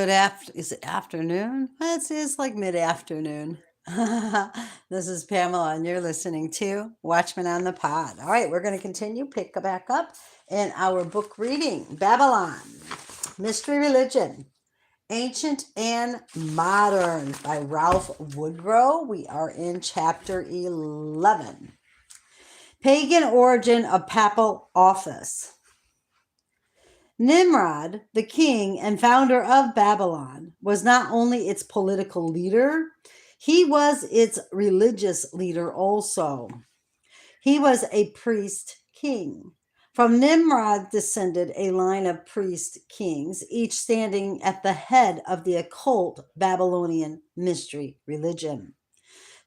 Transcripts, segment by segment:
is it afternoon? Well, it's like mid-afternoon. This is Pamela, and you're listening to Watchman on the Pod. All right, we're going to continue, pick back up in our book reading, Babylon, Mystery Religion, Ancient and Modern by Ralph Woodrow. We are in chapter 11. Pagan Origin of Papal Office. Nimrod, the king and founder of Babylon, was not only its political leader, he was its religious leader also. He was a priest king. From Nimrod descended a line of priest kings, each standing at the head of the occult Babylonian mystery religion.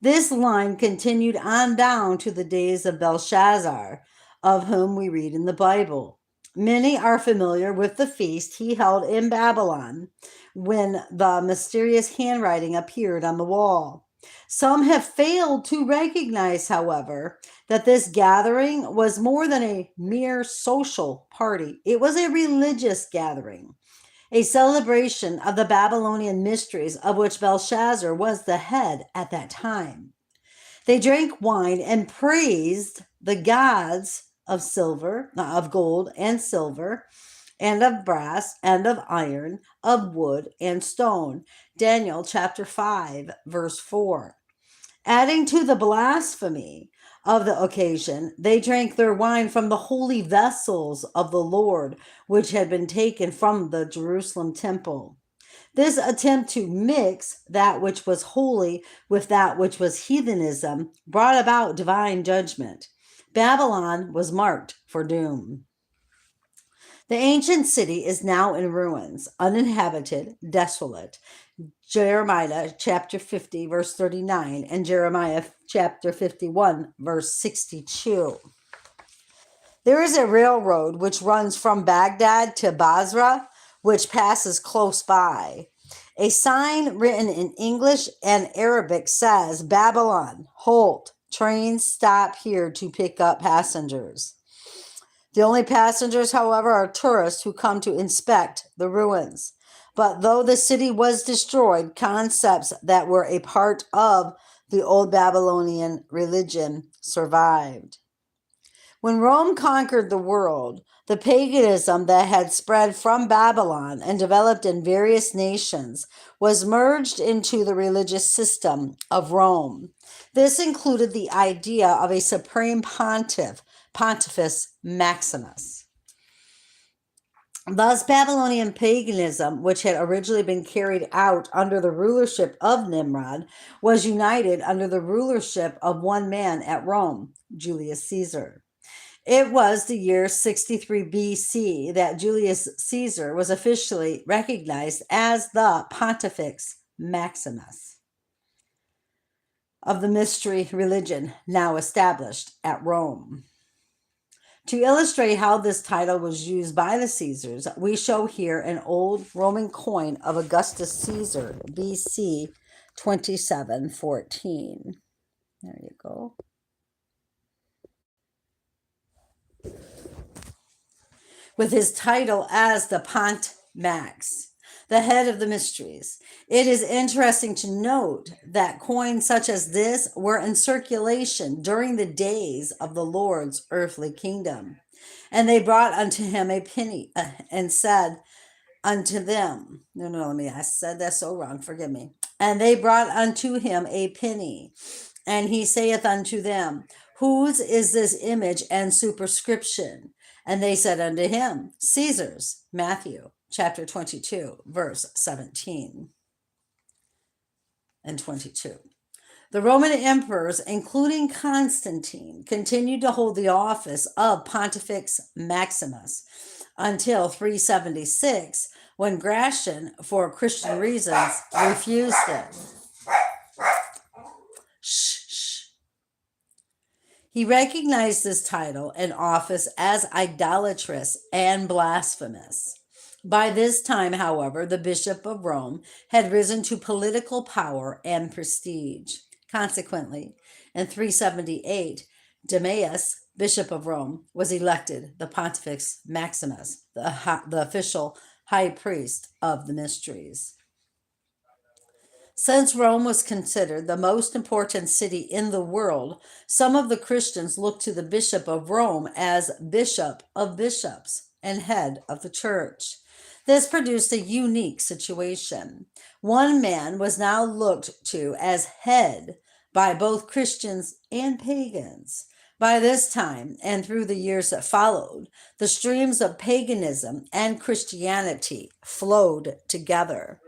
This line continued on down to the days of Belshazzar, of whom we read in the Bible. Many are familiar with the feast he held in Babylon when the mysterious handwriting appeared on the wall. Some have failed to recognize, however, that this gathering was more than a mere social party. It was a religious gathering, a celebration of the Babylonian mysteries of which Belshazzar was the head at that time. They drank wine and praised the gods of silver, of gold and silver, and of brass and of iron, of wood and stone. Daniel chapter 5, verse 4. Adding to the blasphemy of the occasion, they drank their wine from the holy vessels of the Lord, which had been taken from the Jerusalem temple. This attempt to mix that which was holy with that which was heathenism brought about divine judgment. Babylon was marked for doom. The ancient city is now in ruins, uninhabited, desolate. Jeremiah chapter 50, verse 39, and Jeremiah chapter 51, verse 62. There is a railroad which runs from Baghdad to Basra, which passes close by. A sign written in English and Arabic says, Babylon, halt, trains stop here to pick up passengers. The only passengers, however, are tourists who come to inspect the ruins. But though the city was destroyed, concepts that were a part of the old Babylonian religion survived. When Rome conquered the world, the paganism that had spread from Babylon and developed in various nations was merged into the religious system of Rome. This included the idea of a supreme pontiff, Pontifex Maximus. Thus, Babylonian paganism, which had originally been carried out under the rulership of Nimrod, was united under the rulership of one man at Rome, Julius Caesar. It was the year 63 BC that Julius Caesar was officially recognized as the Pontifex Maximus of the mystery religion now established at Rome. To illustrate how this title was used by the Caesars, we show here an old Roman coin of Augustus Caesar, BC 2714. There you go. With his title as the Pont Max, the head of the mysteries. It is interesting to note that coins such as this were in circulation during the days of the Lord's earthly kingdom. And they brought unto him a penny and said unto them, I said that so wrong, forgive me. And they brought unto him a penny, and he saith unto them, whose is this image and superscription? And they said unto him, Caesar's. Matthew chapter 22, verse 17 and 22. The Roman emperors, including Constantine, continued to hold the office of Pontifex Maximus until 376, when Gratian, for Christian reasons, refused it. He recognized this title and office as idolatrous and blasphemous. By this time, however, the Bishop of Rome had risen to political power and prestige. Consequently, in 378, Demeas, Bishop of Rome, was elected the Pontifex Maximus, the official high priest of the mysteries. Since Rome was considered the most important city in the world, some of the Christians looked to the Bishop of Rome as Bishop of Bishops and head of the church. This produced a unique situation. One man was now looked to as head by both Christians and pagans. By this time, and through the years that followed, the streams of paganism and Christianity flowed together,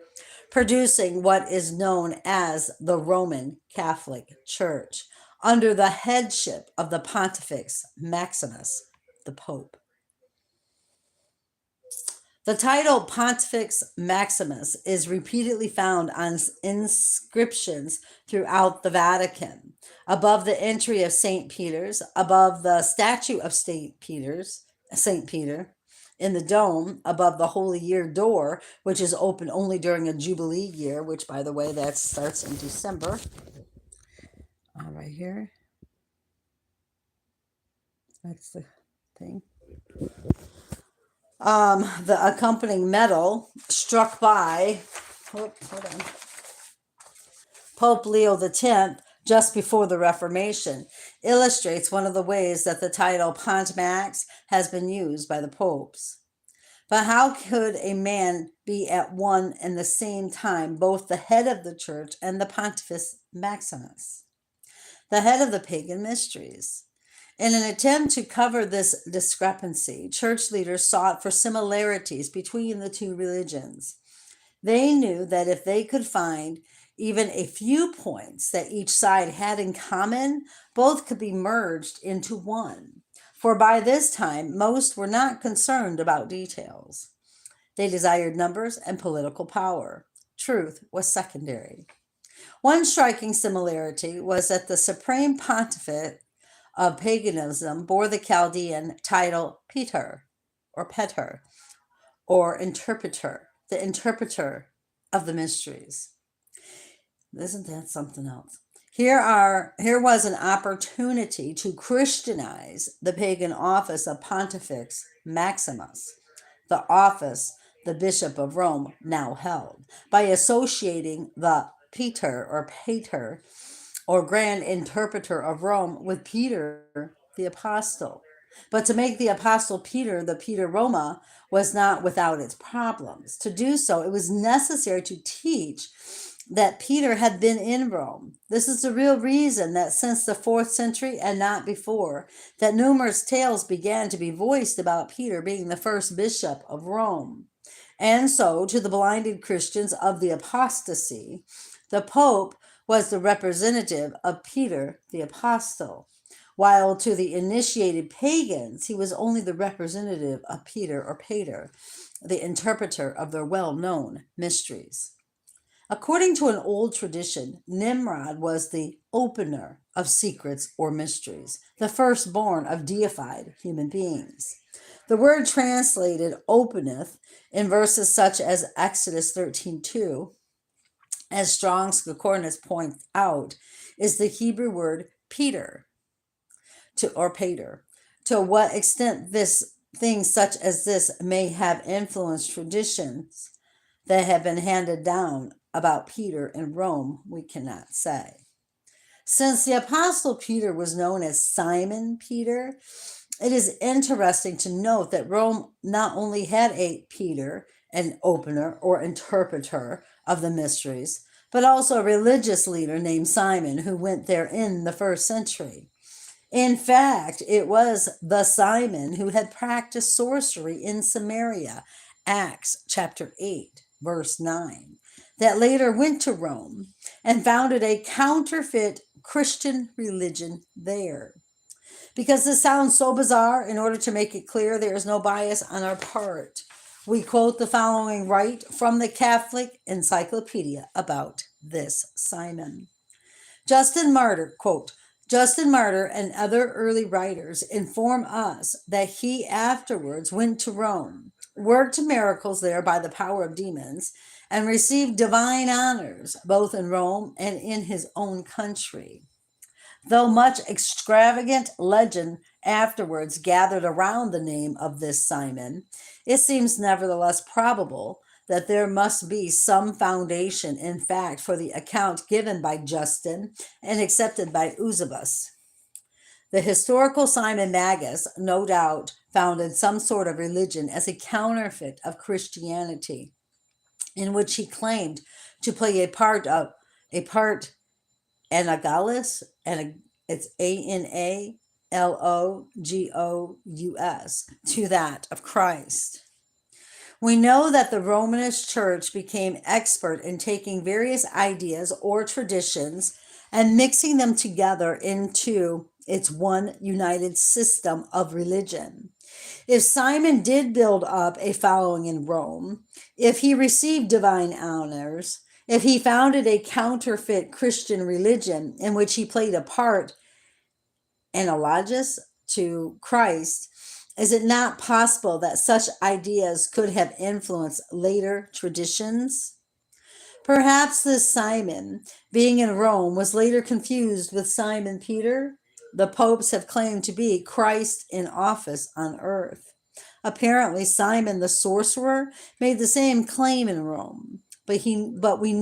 producing what is known as the Roman Catholic Church under the headship of the Pontifex Maximus, the Pope. The title Pontifex Maximus is repeatedly found on inscriptions throughout the Vatican, above the entry of St. Peter's, above the statue of St. Peter, in the dome, above the Holy Year door, which is open only during a Jubilee year, which, by the way, that starts in December. Right here. That's the thing. The accompanying medal struck by Pope Leo X just before the Reformation illustrates one of the ways that the title Pont Max has been used by the popes. But how could a man be at one and the same time both the head of the church and the Pontifex Maximus, the head of the pagan mysteries? In an attempt to cover this discrepancy, church leaders sought for similarities between the two religions. They knew that if they could find even a few points that each side had in common, both could be merged into one. For by this time, most were not concerned about details. They desired numbers and political power. Truth was secondary. One striking similarity was that the supreme pontificate of paganism bore the Chaldean title Peter, or interpreter, the interpreter of the mysteries. Isn't that something else? Here was an opportunity to Christianize the pagan office of Pontifex Maximus, the office the Bishop of Rome now held, by associating the Peter or Grand Interpreter of Rome with Peter the Apostle. But to make the Apostle Peter the Peter Roma was not without its problems. To do so, it was necessary to teach that Peter had been in Rome. This is the real reason that since the 4th century and not before, that numerous tales began to be voiced about Peter being the first bishop of Rome. And so, to the blinded Christians of the apostasy, the Pope was the representative of Peter the Apostle, while to the initiated pagans, he was only the representative of Peter or Pater, the interpreter of their well-known mysteries. According to an old tradition, Nimrod was the opener of secrets or mysteries, the firstborn of deified human beings. The word translated openeth in verses such as Exodus 13:2, as Strong's Concordance points out, is the Hebrew word Peter, or Pater. To what extent this thing such as this may have influenced traditions that have been handed down about Peter in Rome, we cannot say. Since the Apostle Peter was known as Simon Peter, it is interesting to note that Rome not only had a Peter, an opener or interpreter of the mysteries, but also a religious leader named Simon who went there in the 1st century. In fact, it was the Simon who had practiced sorcery in Samaria, Acts chapter 8, verse 9, that later went to Rome and founded a counterfeit Christian religion there. Because this sounds so bizarre, in order to make it clear there is no bias on our part, we quote the following right from the Catholic Encyclopedia about this Simon. Justin Martyr, quote, Justin Martyr and other early writers inform us that he afterwards went to Rome, worked miracles there by the power of demons, and received divine honors both in Rome and in his own country. Though much extravagant legend afterwards gathered around the name of this Simon, it seems nevertheless probable that there must be some foundation in fact for the account given by Justin and accepted by Eusebius. The historical Simon Magus, no doubt, founded some sort of religion as a counterfeit of Christianity, in which he claimed to play a part analogous, and it's Analogous to that of Christ. We know that the Romanist Church became expert in taking various ideas or traditions and mixing them together into its one united system of religion. If Simon did build up a following in Rome, if he received divine honors, if he founded a counterfeit Christian religion in which he played a part analogous to Christ, is it not possible that such ideas could have influenced later traditions? Perhaps this Simon, being in Rome, was later confused with Simon Peter. The popes have claimed to be Christ in office on earth. Apparently, Simon the sorcerer made the same claim in Rome, but we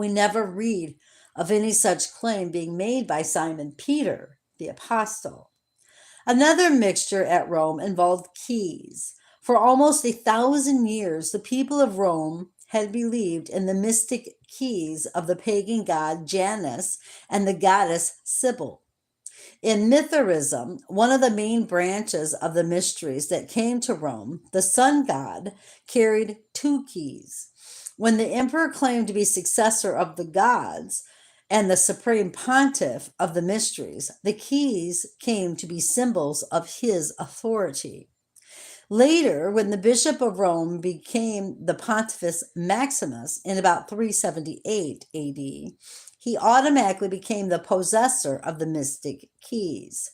never read of any such claim being made by Simon Peter, the apostle. Another mixture at Rome involved keys. For almost 1,000 years, the people of Rome had believed in the mystic keys of the pagan god Janus and the goddess Sibyl. In Mithraism, one of the main branches of the mysteries that came to Rome, the sun god carried two keys. When the emperor claimed to be successor of the gods and the supreme pontiff of the mysteries, the keys came to be symbols of his authority. Later, when the Bishop of Rome became the Pontifex Maximus in about 378 AD, he automatically became the possessor of the mystic keys.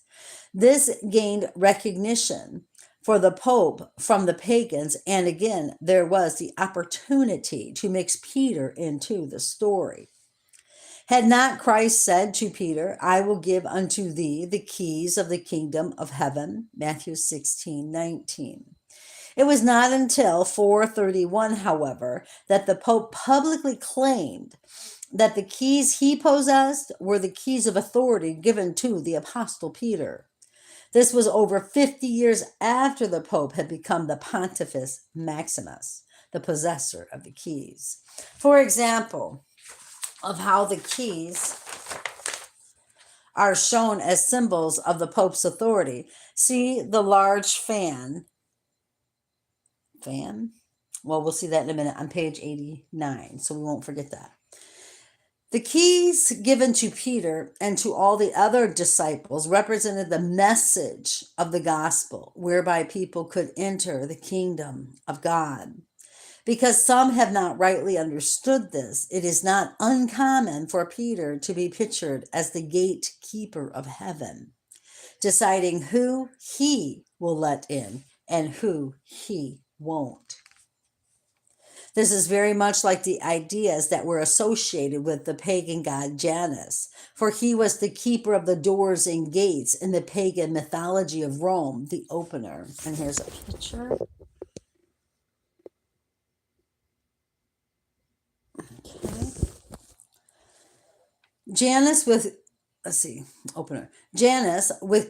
This gained recognition for the Pope from the pagans, and again, there was the opportunity to mix Peter into the story. Had not Christ said to Peter, I will give unto thee the keys of the kingdom of heaven? Matthew 16:19. It was not until 431, however, that the Pope publicly claimed that the keys he possessed were the keys of authority given to the Apostle Peter. This was over 50 years after the Pope had become the Pontifex Maximus, the possessor of the keys. For example, of how the keys are shown as symbols of the Pope's authority. See the large fan? Well, we'll see that in a minute on page 89, so we won't forget that. The keys given to Peter and to all the other disciples represented the message of the gospel, whereby people could enter the kingdom of God. Because some have not rightly understood this, it is not uncommon for Peter to be pictured as the gatekeeper of heaven, deciding who he will let in and who he won't. This is very much like the ideas that were associated with the pagan god Janus, for he was the keeper of the doors and gates in the pagan mythology of Rome, the opener. And here's a picture. Okay. Janus with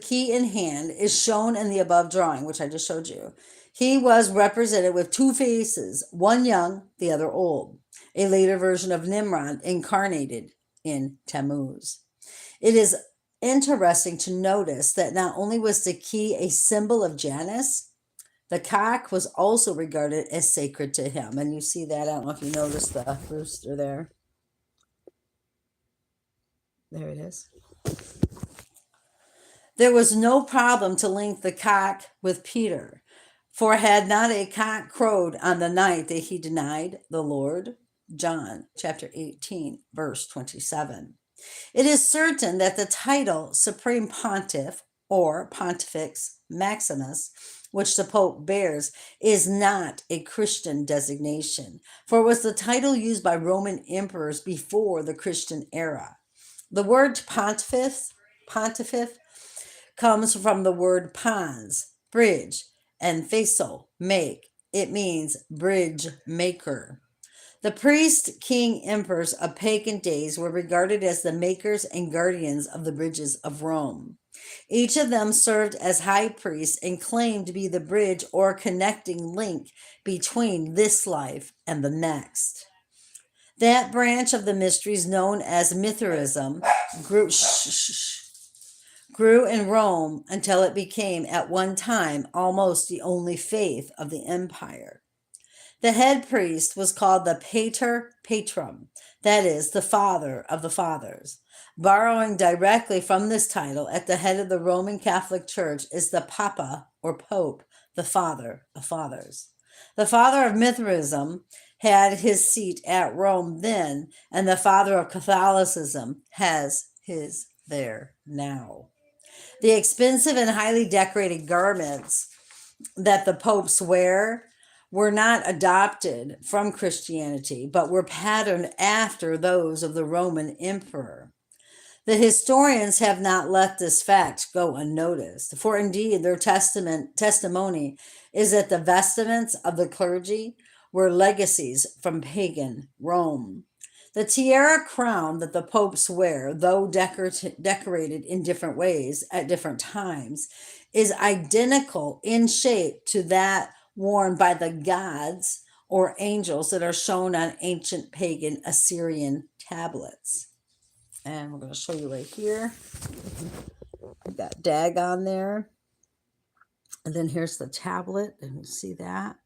key in hand is shown in the above drawing, which I just showed you. He was represented with two faces, one young, the other old, a later version of Nimrod incarnated in Tammuz. It is interesting to notice that not only was the key a symbol of Janus, the cock was also regarded as sacred to him. And you see that, I don't know if you noticed the rooster there. There it is. There was no problem to link the cock with Peter, for had not a cock crowed on the night that he denied the Lord? John chapter 18, verse 27. It is certain that the title Supreme Pontiff or Pontifex Maximus, which the Pope bears, is not a Christian designation, for it was the title used by Roman emperors before the Christian era. The word pontiff comes from the word pons, bridge, and faso, make. It means bridge maker. The priests, king, emperors of pagan days were regarded as the makers and guardians of the bridges of Rome. Each of them served as high priest and claimed to be the bridge or connecting link between this life and the next. That branch of the mysteries known as Mithraism grew in Rome until it became at one time almost the only faith of the empire. The head priest was called the Pater Patrum, that is, the father of the fathers. Borrowing directly from this title, at the head of the Roman Catholic Church is the Papa or Pope, the father of fathers. The father of Mithraism had his seat at Rome then, and the father of Catholicism has his there now. The expensive and highly decorated garments that the popes wear were not adopted from Christianity, but were patterned after those of the Roman emperor. The historians have not let this fact go unnoticed, for indeed their testimony is that the vestments of the clergy were legacies from pagan Rome. The tiara crown that the popes wear, though decorated in different ways at different times, is identical in shape to that worn by the gods or angels that are shown on ancient pagan Assyrian tablets. And we're going to show you right here. We've got Dagon there. And then here's the tablet. And you see that?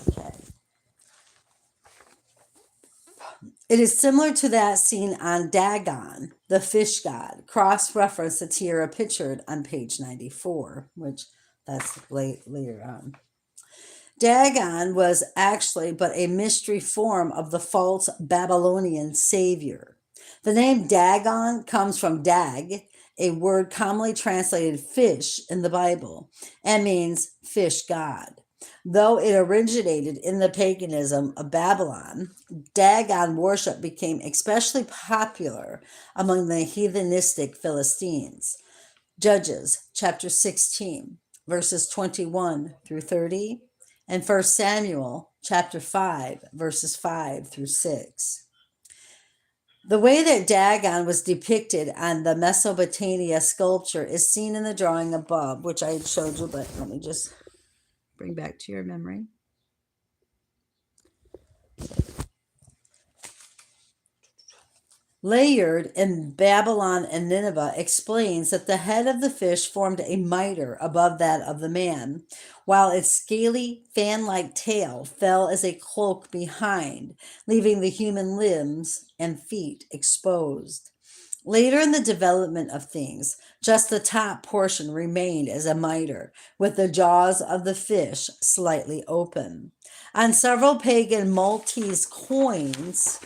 Okay. It is similar to that seen on Dagon, the fish god. Cross-reference the tiara pictured on page 94, which that's later on. Dagon was actually but a mystery form of the false Babylonian savior. The name Dagon comes from dag, a word commonly translated fish in the Bible, and means fish god. Though it originated in the paganism of Babylon, Dagon worship became especially popular among the heathenistic Philistines. Judges chapter 16, verses 21 through 30, and 1 Samuel chapter 5, verses 5 through 6. The way that Dagon was depicted on the Mesopotamia sculpture is seen in the drawing above, which I had showed you, but let me just bring back to your memory. Layered in Babylon and Nineveh explains that the head of the fish formed a mitre above that of the man, while its scaly, fan-like tail fell as a cloak behind, leaving the human limbs and feet exposed. Later in the development of things, just the top portion remained as a mitre, with the jaws of the fish slightly open. On several pagan Maltese coins,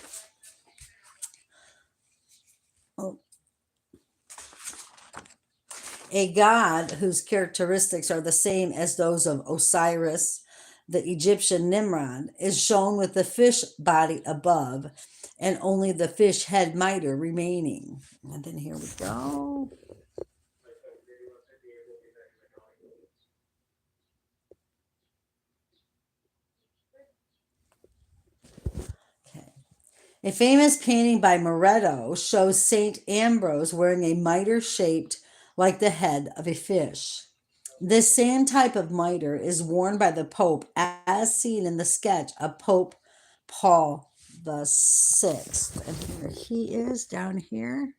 a god whose characteristics are the same as those of Osiris, the Egyptian Nimrod, is shown with the fish body above and only the fish head mitre remaining. And then here we go. Okay. A famous painting by Moretto shows Saint Ambrose wearing a mitre shaped like the head of a fish. This same type of mitre is worn by the Pope as seen in the sketch of Pope Paul VI. And here he is down here.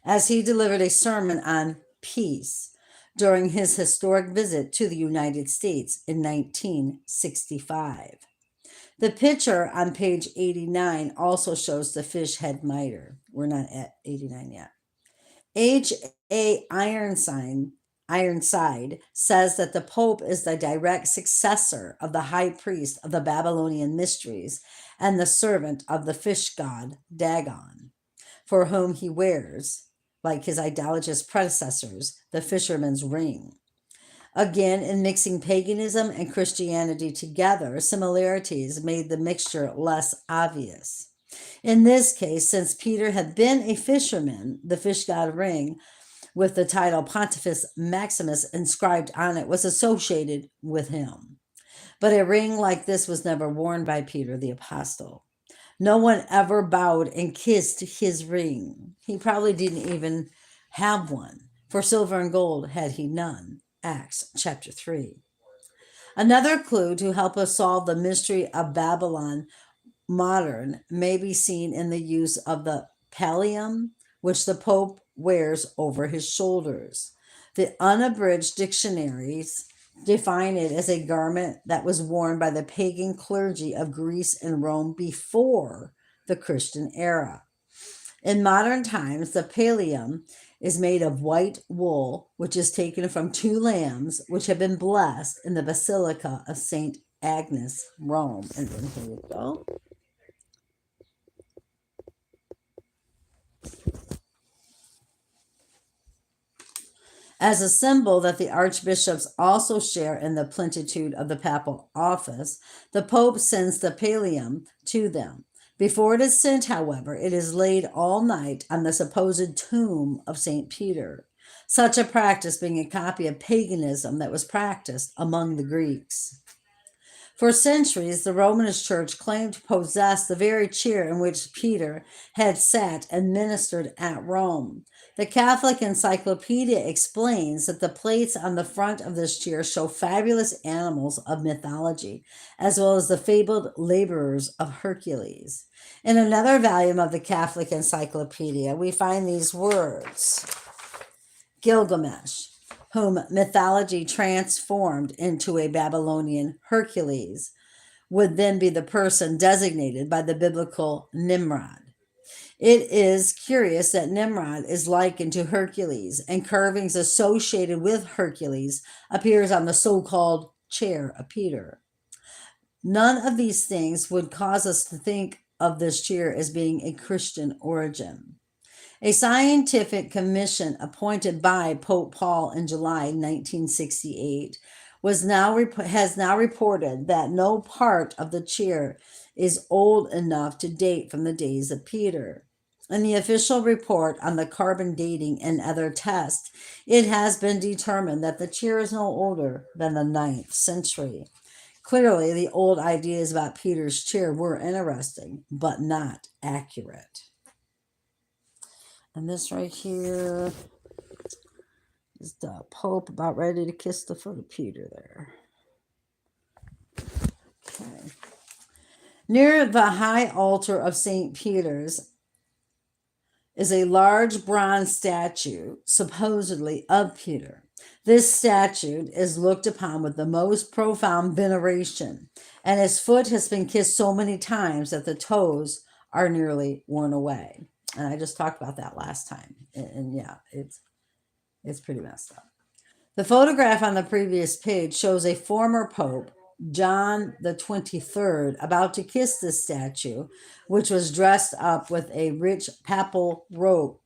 As he delivered a sermon on peace during his historic visit to the United States in 1965. The picture on page 89 also shows the fish head mitre. We're not at 89 yet. H.A. Ironside says that the Pope is the direct successor of the high priest of the Babylonian mysteries and the servant of the fish god Dagon, for whom he wears, like his idolatrous predecessors, the fisherman's ring. Again, in mixing paganism and Christianity together, similarities made the mixture less obvious. In this case, since Peter had been a fisherman, the fish god ring with the title Pontifex Maximus inscribed on it was associated with him. But a ring like this was never worn by Peter the Apostle. No one ever bowed and kissed his ring. He probably didn't even have one, for silver and gold had he none. Acts chapter 3. Another clue to help us solve the mystery of Babylon modern may be seen in the use of the pallium, which the Pope wears over his shoulders. The unabridged dictionaries define it as a garment that was worn by the pagan clergy of Greece and Rome before the Christian era. In modern times, the pallium is made of white wool, which is taken from two lambs which have been blessed in the Basilica of St. Agnes, Rome. And then here we go. As a symbol that the archbishops also share in the plenitude of the papal office, the Pope sends the pallium to them. Before it is sent, however, it is laid all night on the supposed tomb of St. Peter, such a practice being a copy of paganism that was practiced among the Greeks. For centuries, the Romanist Church claimed to possess the very chair in which Peter had sat and ministered at Rome. The Catholic Encyclopedia explains that the plates on the front of this chair show fabulous animals of mythology, as well as the fabled laborers of Hercules. In another volume of the Catholic Encyclopedia, we find these words: Gilgamesh, whom mythology transformed into a Babylonian Hercules, would then be the person designated by the biblical Nimrod. It is curious that Nimrod is likened to Hercules, and carvings associated with Hercules appears on the so-called chair of Peter. None of these things would cause us to think of this chair as being a Christian origin. A scientific commission appointed by Pope Paul in July 1968 has now reported that no part of the chair is old enough to date from the days of Peter. In the official report on the carbon dating and other tests, it has been determined that the chair is no older than the 9th century. Clearly, the old ideas about Peter's chair were interesting, but not accurate. And this right here is the Pope about ready to kiss the foot of Peter there. Okay. Near the high altar of St. Peter's is a large bronze statue, supposedly of Peter. This statue is looked upon with the most profound veneration, and his foot has been kissed so many times that the toes are nearly worn away. And I just talked about that last time. And yeah, it's pretty messed up. The photograph on the previous page shows a former pope, John the 23rd, about to kiss this statue, which was dressed up with a rich papal robes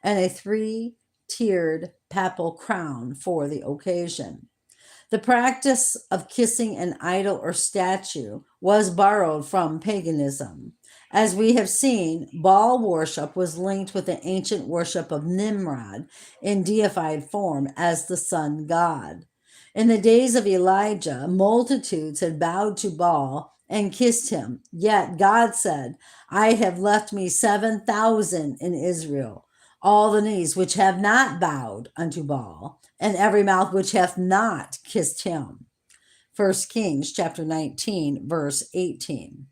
and a 3-tiered papal crown for the occasion. The practice of kissing an idol or statue was borrowed from paganism. As we have seen, Baal worship was linked with the ancient worship of Nimrod in deified form as the sun god. In the days of Elijah, multitudes had bowed to Baal and kissed him. Yet God said, I have left me 7,000 in Israel, all the knees which have not bowed unto Baal, and every mouth which hath not kissed him. 1 Kings chapter 19, verse 18.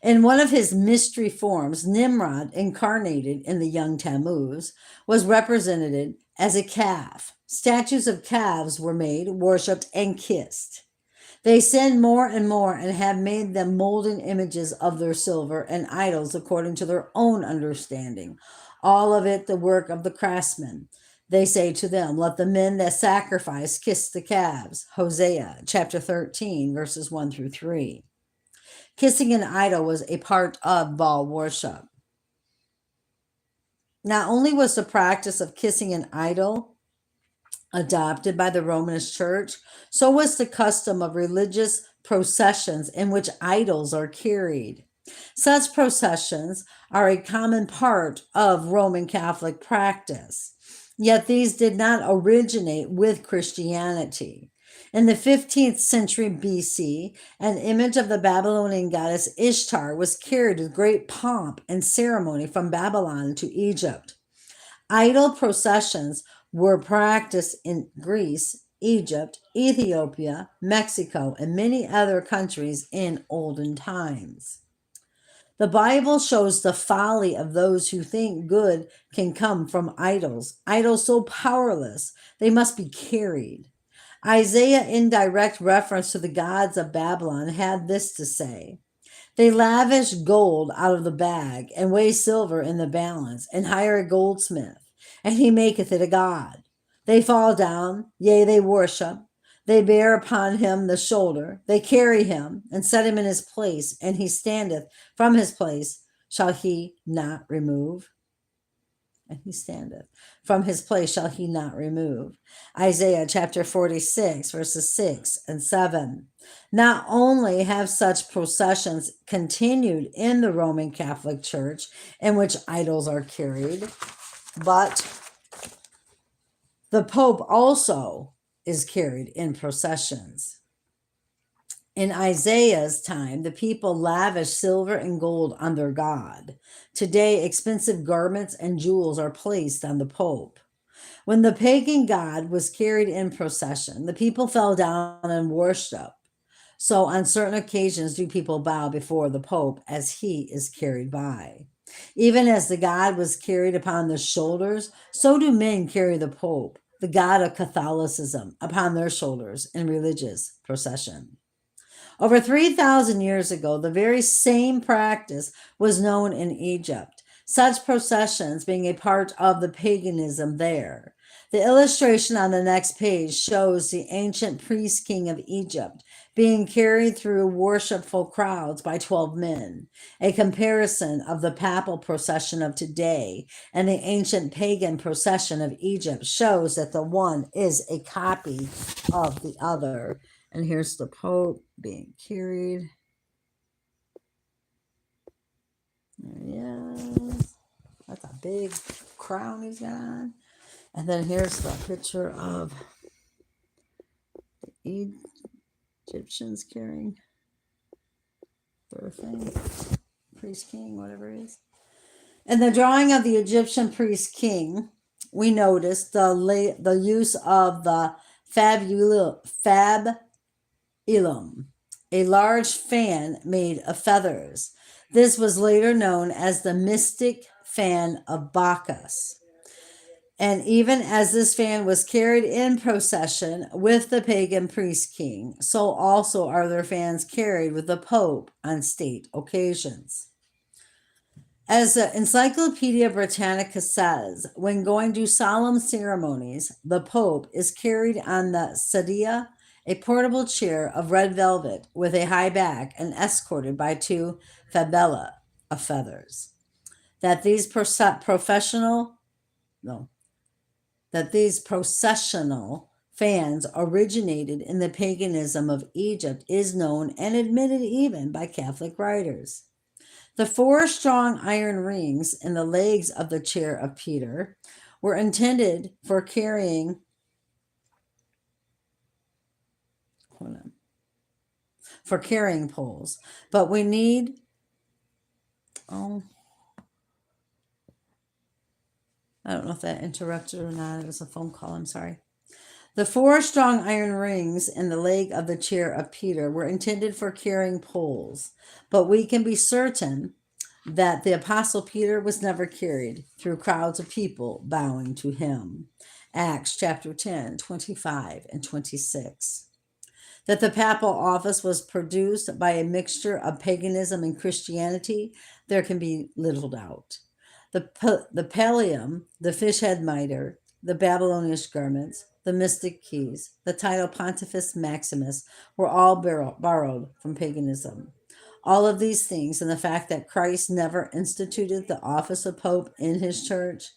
In one of his mystery forms, Nimrod, incarnated in the young Tammuz, was represented as a calf. Statues of calves were made, worshipped, and kissed. They sinned more and more and have made them molten images of their silver and idols according to their own understanding. All of it the work of the craftsmen. They say to them, let the men that sacrifice kiss the calves. Hosea chapter 13, verses 1 through 3. Kissing an idol was a part of Baal worship. Not only was the practice of kissing an idol adopted by the Romanist Church, so was the custom of religious processions in which idols are carried. Such processions are a common part of Roman Catholic practice, yet these did not originate with Christianity. In the 15th century BC, an image of the Babylonian goddess Ishtar was carried with great pomp and ceremony from Babylon to Egypt. Idol processions were practiced in Greece, Egypt, Ethiopia, Mexico, and many other countries in olden times. The Bible shows the folly of those who think good can come from idols, idols so powerless they must be carried. Isaiah, in direct reference to the gods of Babylon, had this to say: they lavish gold out of the bag, and weigh silver in the balance, and hire a goldsmith, and he maketh it a god. They fall down, yea, they worship. They bear upon him the shoulder. They carry him, and set him in his place, and he standeth. From his place shall he not remove. And he standeth. From his place shall he not remove. Isaiah chapter 46, verses 6 and 7. Not only have such processions continued in the Roman Catholic Church, in which idols are carried, but the Pope also is carried in processions. In Isaiah's time, the people lavished silver and gold on their God. Today, expensive garments and jewels are placed on the Pope. When the pagan god was carried in procession, the people fell down and worshiped. So, on certain occasions, do people bow before the Pope as he is carried by. Even as the god was carried upon the shoulders, so do men carry the Pope, the god of Catholicism, upon their shoulders in religious procession. Over 3,000 years ago, the very same practice was known in Egypt, such processions being a part of the paganism there. The illustration on the next page shows the ancient priest king of Egypt being carried through worshipful crowds by 12 men. A comparison of the papal procession of today and the ancient pagan procession of Egypt shows that the one is a copy of the other. And here's the Pope being carried. There he is. That's a big crown he's got on. And then here's the picture of the Egyptians carrying their thing. Priest king, whatever it is. In the drawing of the Egyptian priest king, we notice the use of the fabulum, a large fan made of feathers. This was later known as the mystic fan of Bacchus. And even as this fan was carried in procession with the pagan priest king, so also are their fans carried with the Pope on state occasions. As the Encyclopedia Britannica says, when going to solemn ceremonies, the Pope is carried on the sedia, a portable chair of red velvet with a high back, and escorted by two fabella of feathers. That these processional fans originated in the paganism of Egypt is known and admitted even by Catholic writers. The 4 strong iron rings in the legs of the chair of Peter were intended for carrying poles, but we need I don't know if that interrupted or not. It was a phone call. I'm sorry. The 4 strong iron rings in the leg of the chair of Peter were intended for carrying poles, but we can be certain that the Apostle Peter was never carried through crowds of people bowing to him. Acts chapter 10, 25 and 26. That the papal office was produced by a mixture of paganism and Christianity, there can be little doubt. The pallium, the fish head mitre, the Babylonian garments, the mystic keys, the title Pontifex Maximus were all borrowed from paganism. All of these things and the fact that Christ never instituted the office of Pope in his church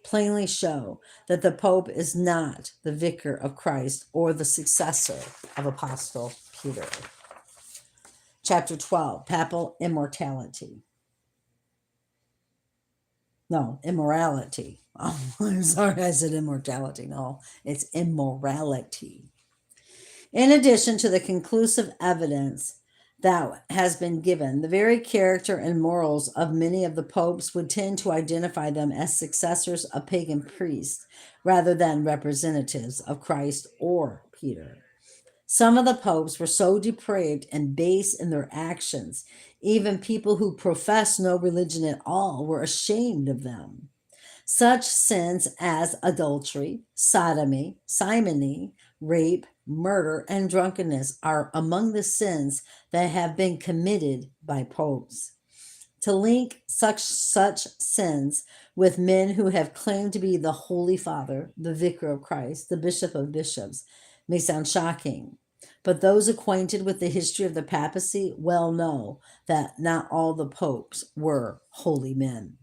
plainly show that the Pope is not the vicar of Christ or the successor of Apostle Peter. Chapter 12, Papal Immortality. No, immorality. Oh, I'm sorry, I said immortality. No, it's immorality. In addition to the conclusive evidence that has been given, the very character and morals of many of the popes would tend to identify them as successors of pagan priests rather than representatives of Christ or Peter. Some of the popes were so depraved and base in their actions, even people who professed no religion at all were ashamed of them. Such sins as adultery, sodomy, simony, rape, murder, and drunkenness are among the sins that have been committed by popes. To link such sins with men who have claimed to be the Holy Father, the Vicar of Christ, the Bishop of Bishops, may sound shocking. But those acquainted with the history of the papacy well know that not all the popes were holy men.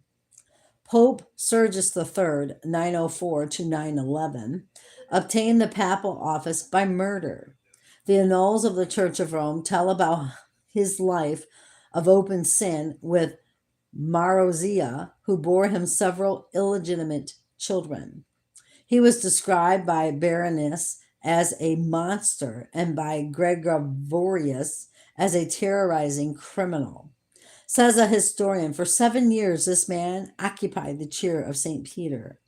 Pope Sergius III, 904 to 911, obtained the papal office by murder. The annals of the Church of Rome tell about his life of open sin with Marozia, who bore him several illegitimate children. He was described by Berenice as a monster and by Gregorius as a terrorizing criminal. Says a historian, for 7 years this man occupied the chair of St. Peter,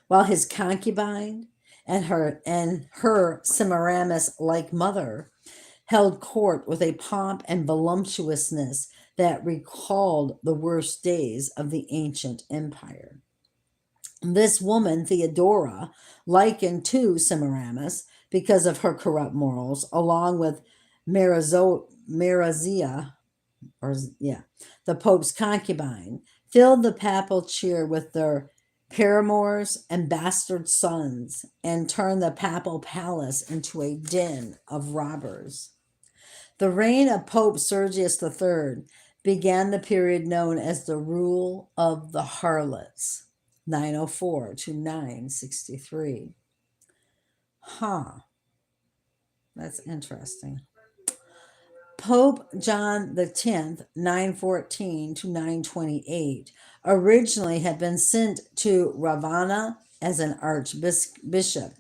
while his concubine and her Semiramis-like mother held court with a pomp and voluptuousness that recalled the worst days of the ancient empire. This woman, Theodora, likened to Semiramis because of her corrupt morals, along with Marizia, the Pope's concubine, filled the papal chair with their paramours and bastard sons and turned the papal palace into a den of robbers. The reign of Pope Sergius III began the period known as the Rule of the Harlots, 904 to 963. That's interesting. Pope John X, 914 to 928, originally had been sent to Ravenna as an archbishop,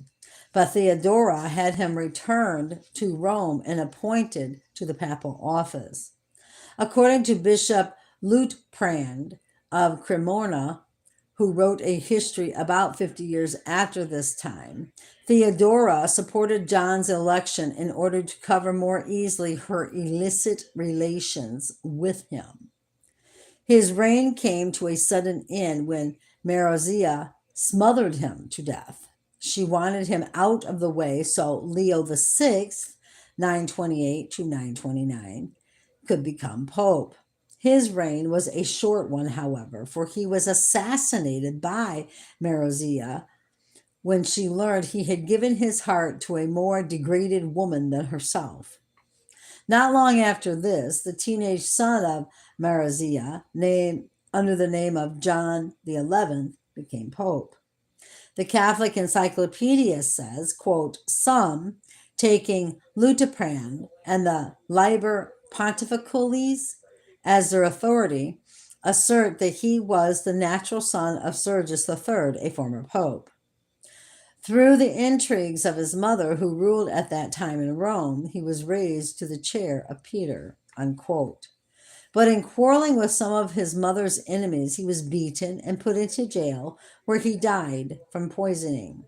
but Theodora had him returned to Rome and appointed to the papal office. According to Bishop Liutprand of Cremona, who wrote a history about 50 years after this time, Theodora supported John's election in order to cover more easily her illicit relations with him. His reign came to a sudden end when Marozia smothered him to death. She wanted him out of the way so Leo VI, 928 to 929, could become pope. His reign was a short one, however, for he was assassinated by Marozia when she learned he had given his heart to a more degraded woman than herself. Not long after this, the teenage son of Marozia, named under the name of John XI, became pope. The Catholic Encyclopedia says, quote, some, taking Liutprand and the Liber Pontificalis as their authority, assert that he was the natural son of Sergius III, a former pope. Through the intrigues of his mother, who ruled at that time in Rome, he was raised to the chair of Peter, unquote. But in quarreling with some of his mother's enemies, he was beaten and put into jail, where he died from poisoning.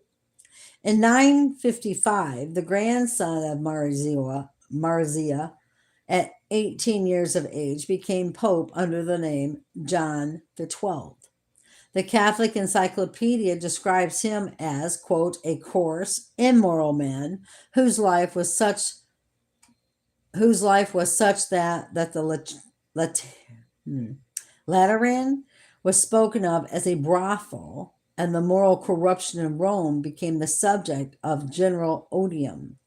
In 955, the grandson of Marzia, at 18 years of age, became pope under the name John XII. The Catholic Encyclopedia describes him as, quote, a coarse, immoral man whose life was such that the Lateran was spoken of as a brothel, and the moral corruption in Rome became the subject of general odium.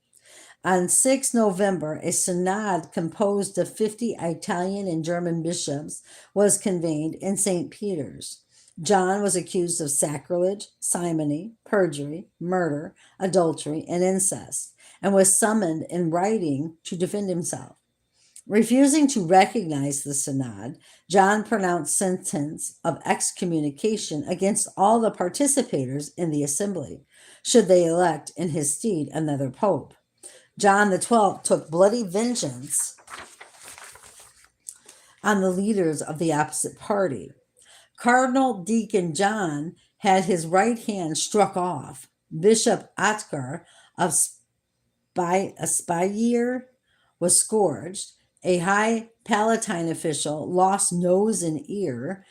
On 6 November, a synod composed of 50 Italian and German bishops was convened in St. Peter's. John was accused of sacrilege, simony, perjury, murder, adultery, and incest, and was summoned in writing to defend himself. Refusing to recognize the synod, John pronounced sentence of excommunication against all the participators in the assembly, should they elect in his stead another pope. John the 12th took bloody vengeance on the leaders of the opposite party. Cardinal Deacon John had his right hand struck off. Bishop Otgar of Spire was scourged. A high Palatine official lost nose and ear.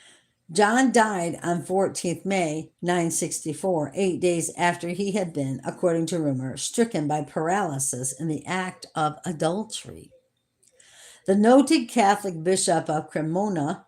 John died on 14th May 964, 8 days after he had been, according to rumor, stricken by paralysis in the act of adultery. The noted Catholic bishop of Cremona,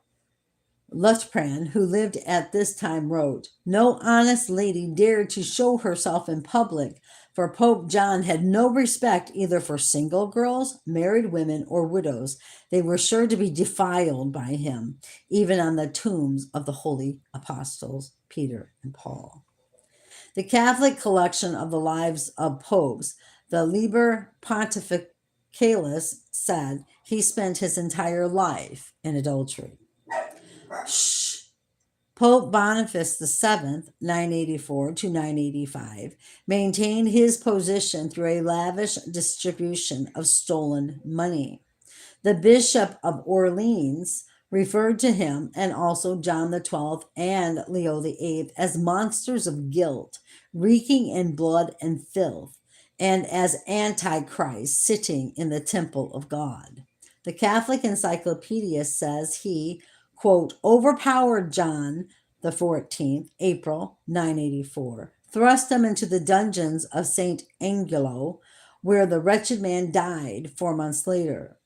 Luthpran, who lived at this time, wrote, "No honest lady dared to show herself in public, for Pope John had no respect either for single girls, married women, or widows. They were sure to be defiled by him, even on the tombs of the holy apostles, Peter and Paul." The Catholic collection of the lives of popes, the Liber Pontificalis, said he spent his entire life in adultery. Pope Boniface VII, 984 to 985, maintained his position through a lavish distribution of stolen money. The Bishop of Orleans referred to him, and also John the 12th and Leo the 8th, as monsters of guilt, reeking in blood and filth, and as Antichrist sitting in the temple of God. The Catholic Encyclopedia says he, quote, overpowered John the 14th, April 984, thrust him into the dungeons of St. Angelo, where the wretched man died 4 months later.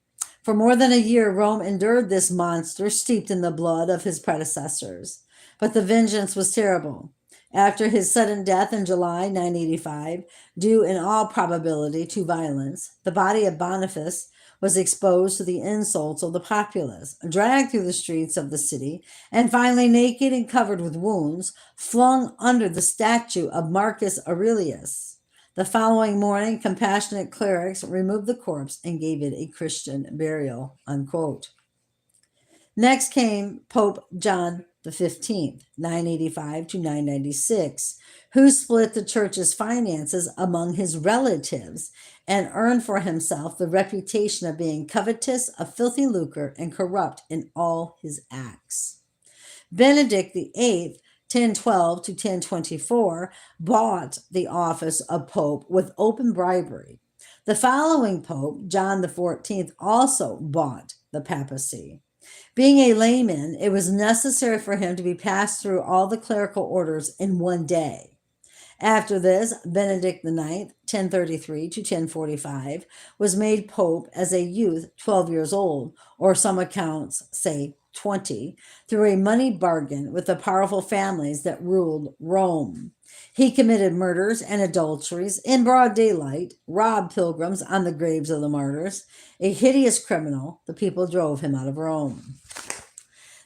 For more than a year, Rome endured this monster steeped in the blood of his predecessors. But the vengeance was terrible. After his sudden death in July 985, due in all probability to violence, the body of Boniface was exposed to the insults of the populace, dragged through the streets of the city, and finally, naked and covered with wounds, flung under the statue of Marcus Aurelius. The following morning, compassionate clerics removed the corpse and gave it a Christian burial, unquote. Next came Pope John the 15th, 985 to 996, who split the church's finances among his relatives and earned for himself the reputation of being covetous, a filthy lucre, and corrupt in all his acts. Benedict VIII, 1012 to 1024, bought the office of Pope with open bribery. The following Pope, John the 14th, also bought the papacy. Being a layman, it was necessary for him to be passed through all the clerical orders in one day. After this, Benedict IX, 1033 to 1045, was made pope as a youth 12 years old, or some accounts say 20, through a money bargain with the powerful families that ruled Rome. He committed murders and adulteries in broad daylight, robbed pilgrims on the graves of the martyrs. A hideous criminal, the people drove him out of Rome.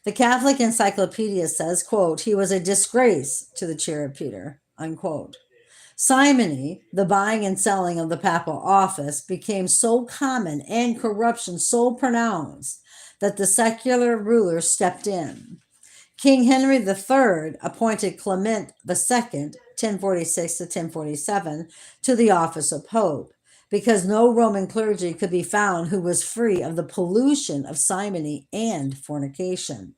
The Catholic Encyclopedia says, quote, he was a disgrace to the chair of Peter, unquote. Simony, the buying and selling of the papal office, became so common and corruption so pronounced that the secular rulers stepped in. King Henry III appointed Clement II, 1046 to 1047, to the office of Pope, because no Roman clergy could be found who was free of the pollution of simony and fornication.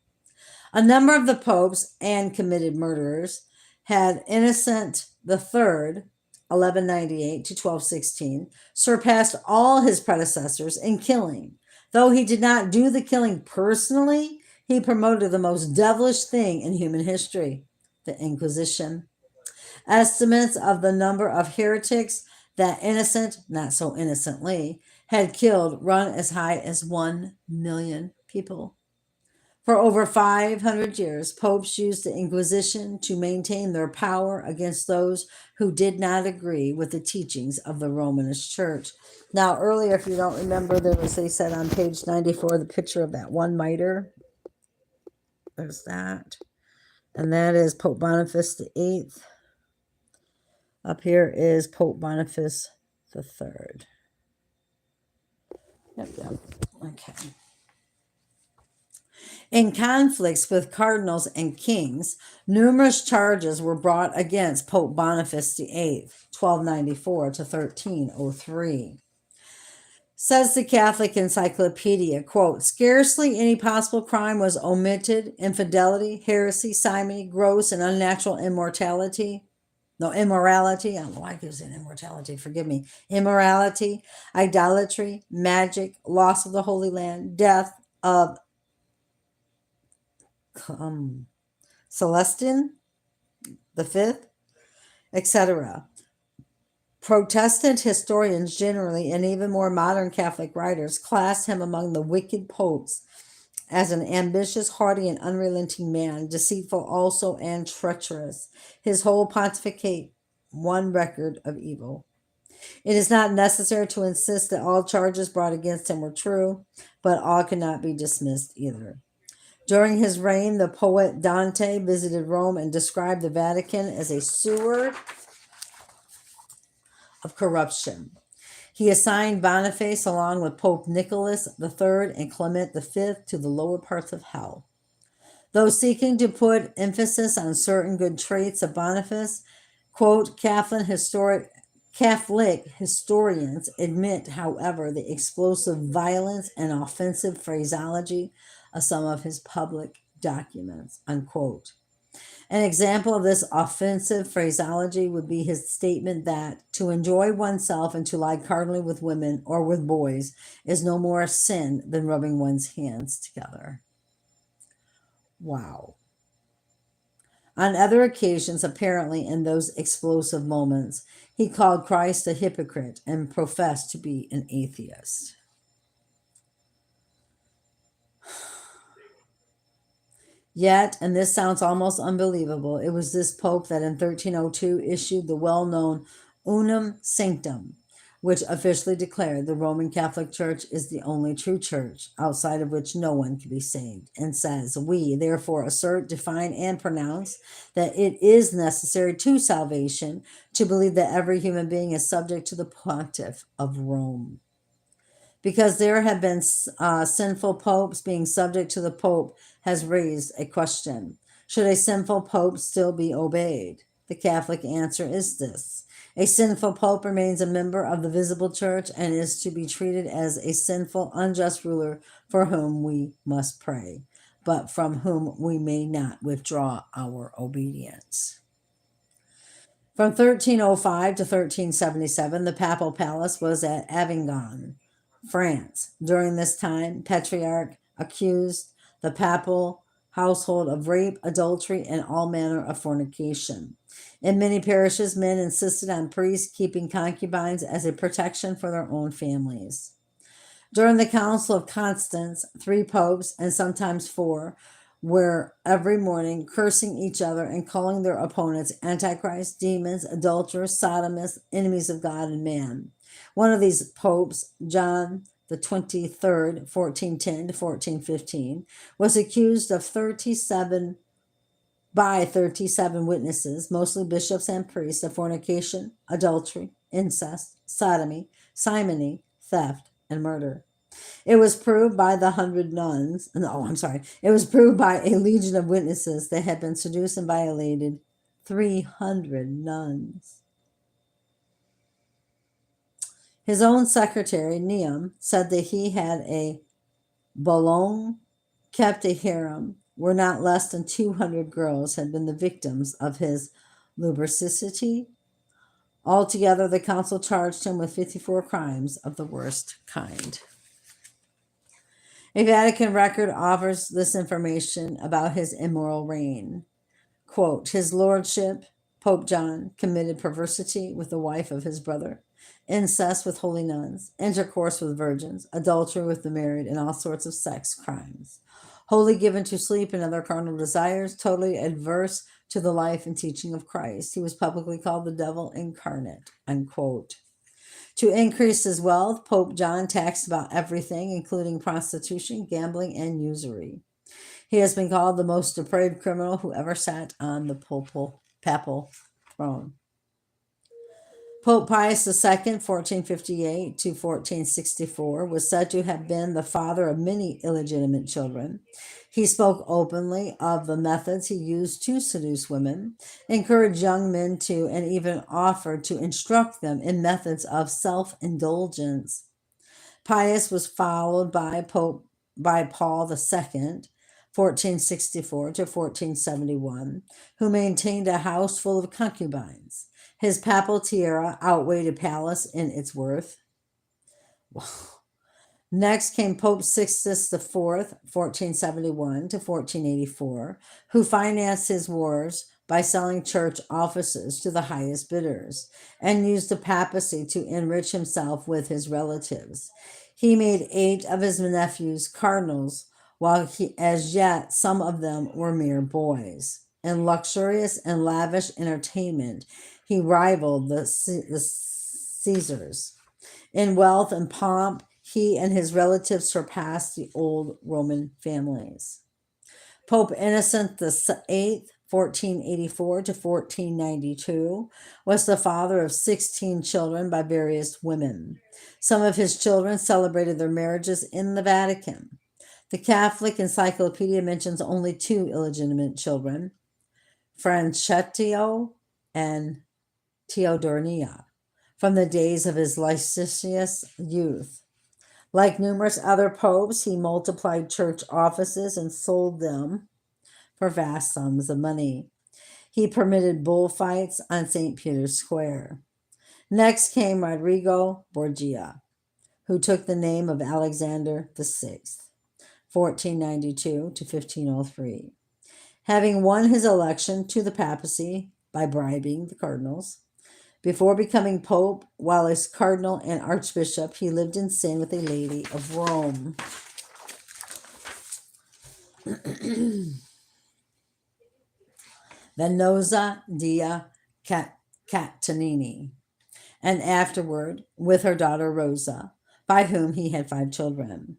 A number of the popes and committed murderers had Innocent III, 1198 to 1216, surpassed all his predecessors in killing. Though he did not do the killing personally, he promoted the most devilish thing in human history, the Inquisition. Estimates of the number of heretics that Innocent, not so innocently, had killed run as high as 1 million people. For over 500 years, popes used the Inquisition to maintain their power against those who did not agree with the teachings of the Romanist Church. Now, earlier, if you don't remember, they said on page 94, the picture of that one mitre. There's that. and that is Pope Boniface VIII. Up here is Pope Boniface III. Yep. Okay. In conflicts with cardinals and kings, numerous charges were brought against Pope Boniface VIII, 1294 to 1303. Says the Catholic Encyclopedia, quote, scarcely any possible crime was omitted: infidelity, heresy, simony, gross and unnatural immorality. I don't know why I keep saying immortality, forgive me. Immorality, idolatry, magic, loss of the Holy Land, death of Celestine the Fifth, etc. Protestant historians generally, and even more modern Catholic writers, class him among the wicked popes as an ambitious, haughty, and unrelenting man, deceitful also and treacherous. His whole pontificate one record of evil. It is not necessary to insist that all charges brought against him were true, but all cannot be dismissed either. During his reign, the poet Dante visited Rome and described the Vatican as a sewer of corruption. He assigned Boniface, along with Pope Nicholas III and Clement V, to the lower parts of hell. Though seeking to put emphasis on certain good traits of Boniface, quote, Catholic historians admit, however, the explosive violence and offensive phraseology of some of his public documents, unquote. An example of this offensive phraseology would be his statement that to enjoy oneself and to lie carnally with women or with boys is no more a sin than rubbing one's hands together. Wow. On other occasions, apparently in those explosive moments, he called Christ a hypocrite and professed to be an atheist. Yet, and this sounds almost unbelievable, it was this pope that in 1302 issued the well-known Unum Sanctum, which officially declared the Roman Catholic Church is the only true church, outside of which no one can be saved, and says, we therefore assert, define, and pronounce that it is necessary to salvation to believe that every human being is subject to the pontiff of Rome. Because there have been sinful popes, being subject to the pope has raised a question. Should a sinful pope still be obeyed? The Catholic answer is this. A sinful pope remains a member of the visible church and is to be treated as a sinful, unjust ruler for whom we must pray, but from whom we may not withdraw our obedience. From 1305 to 1377, the papal palace was at Avignon, France. During this time, Patriarch accused the papal household of rape, adultery, and all manner of fornication. In many parishes, men insisted on priests keeping concubines as a protection for their own families. During the Council of Constance, 3 popes, and sometimes 4, were every morning cursing each other and calling their opponents antichrists, demons, adulterers, sodomists, enemies of God and man. One of these popes, John the 23rd, 1410 to 1415, was accused of 37 witnesses, mostly bishops and priests, of fornication, adultery, incest, sodomy, simony, theft, and murder. It was proved by It was proved by a legion of witnesses that had been seduced and violated 300 nuns. His own secretary, Neum, said that he had a Boulogne kept a harem where not less than 200 girls had been the victims of his lubricity. Altogether, the council charged him with 54 crimes of the worst kind. A Vatican record offers this information about his immoral reign. Quote, his lordship, Pope John, committed perversity with the wife of his brother, incest with holy nuns, intercourse with virgins, adultery with the married, and all sorts of sex crimes. Wholly given to sleep and other carnal desires, totally adverse to the life and teaching of Christ. He was publicly called the devil incarnate, unquote. To increase his wealth, Pope John taxed about everything, including prostitution, gambling, and usury. He has been called the most depraved criminal who ever sat on the papal throne. Pope Pius II, 1458 to 1464, was said to have been the father of many illegitimate children. He spoke openly of the methods he used to seduce women, encouraged young men to, and even offered to instruct them in methods of self indulgence. Pius was followed by Paul II, 1464 to 1471, who maintained a house full of concubines. His papal tiara outweighed a palace in its worth. Next came Pope Sixtus IV, 1471 to 1484, who financed his wars by selling church offices to the highest bidders and used the papacy to enrich himself with his relatives. He made 8 of his nephews cardinals, while as yet some of them were mere boys. In luxurious and lavish entertainment, he rivaled the Caesars. In wealth and pomp, he and his relatives surpassed the old Roman families. Pope Innocent VIII, 1484 to 1492, was the father of 16 children by various women. Some of his children celebrated their marriages in the Vatican. The Catholic Encyclopedia mentions only 2 illegitimate children, Francesco and Teodonia, from the days of his licentious youth. Like numerous other popes, he multiplied church offices and sold them for vast sums of money. He permitted bullfights on St. Peter's Square. Next came Rodrigo Borgia, who took the name of Alexander VI, 1492 to 1503. Having won his election to the papacy by bribing the cardinals, before becoming pope, while as cardinal and archbishop, he lived in sin with a lady of Rome. Venosa dia Catanini, and afterward with her daughter Rosa, by whom he had 5 children.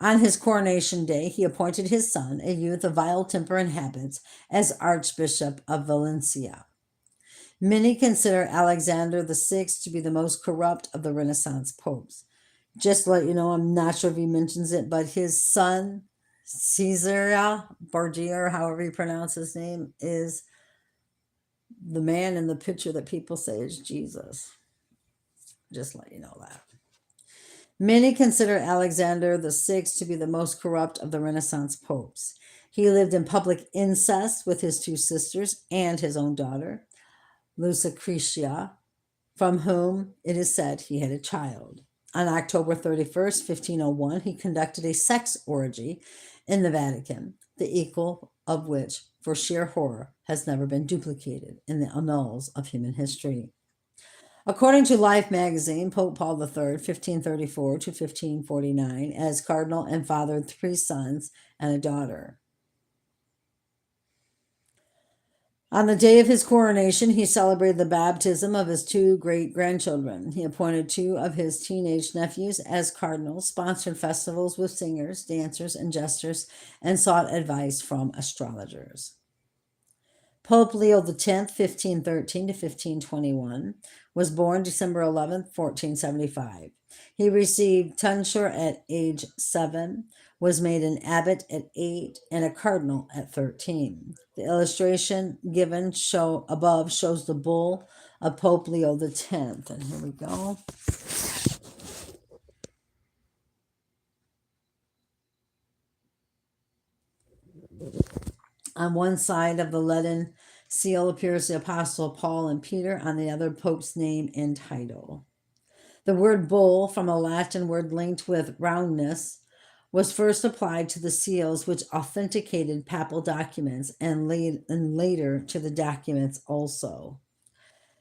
On his coronation day, he appointed his son, a youth of vile temper and habits, as Archbishop of Valencia. Many consider Alexander VI to be the most corrupt of the Renaissance popes. Just to let you know, I'm not sure if he mentions it, but his son, Caesar Borgia, or however you pronounce his name, is the man in the picture that people say is Jesus. Just let you know that. Many consider Alexander VI to be the most corrupt of the Renaissance popes. He lived in public incest with his 2 sisters and his own daughter, Lucretia, from whom it is said he had a child. On October 31st, 1501, he conducted a sex orgy in the Vatican, the equal of which, for sheer horror, has never been duplicated in the annals of human history. According to Life magazine, Pope Paul III, 1534 to 1549, as cardinal and fathered 3 sons and a daughter. On the day of his coronation, he celebrated the baptism of his 2 great-grandchildren. He appointed 2 of his teenage nephews as cardinals, sponsored festivals with singers, dancers, and jesters, and sought advice from astrologers. Pope Leo X, 1513 to 1521, was born December 11, 1475. He received tonsure at age 7, was made an abbot at 8, and a cardinal at 13. The illustration given above shows the bull of Pope Leo X. And here we go. On one side of the leaden seal appears the Apostle Paul and Peter, on the other, Pope's name and title. The word bull, from a Latin word linked with roundness, was first applied to the seals which authenticated papal documents and later to the documents also.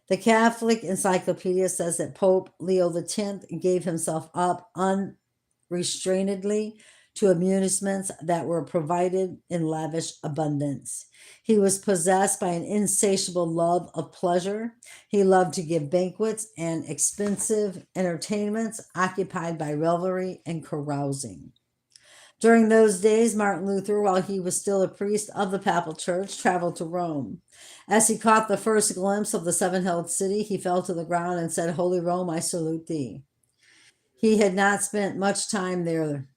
The Catholic Encyclopedia says that Pope Leo X gave himself up unrestrainedly to amusements that were provided in lavish abundance. He was possessed by an insatiable love of pleasure. He loved to give banquets and expensive entertainments, occupied by revelry and carousing. During those days, Martin Luther, while he was still a priest of the Papal Church, traveled to Rome. As he caught the first glimpse of the seven hilled city, he fell to the ground and said, "Holy Rome, I salute thee." He had not spent much time there,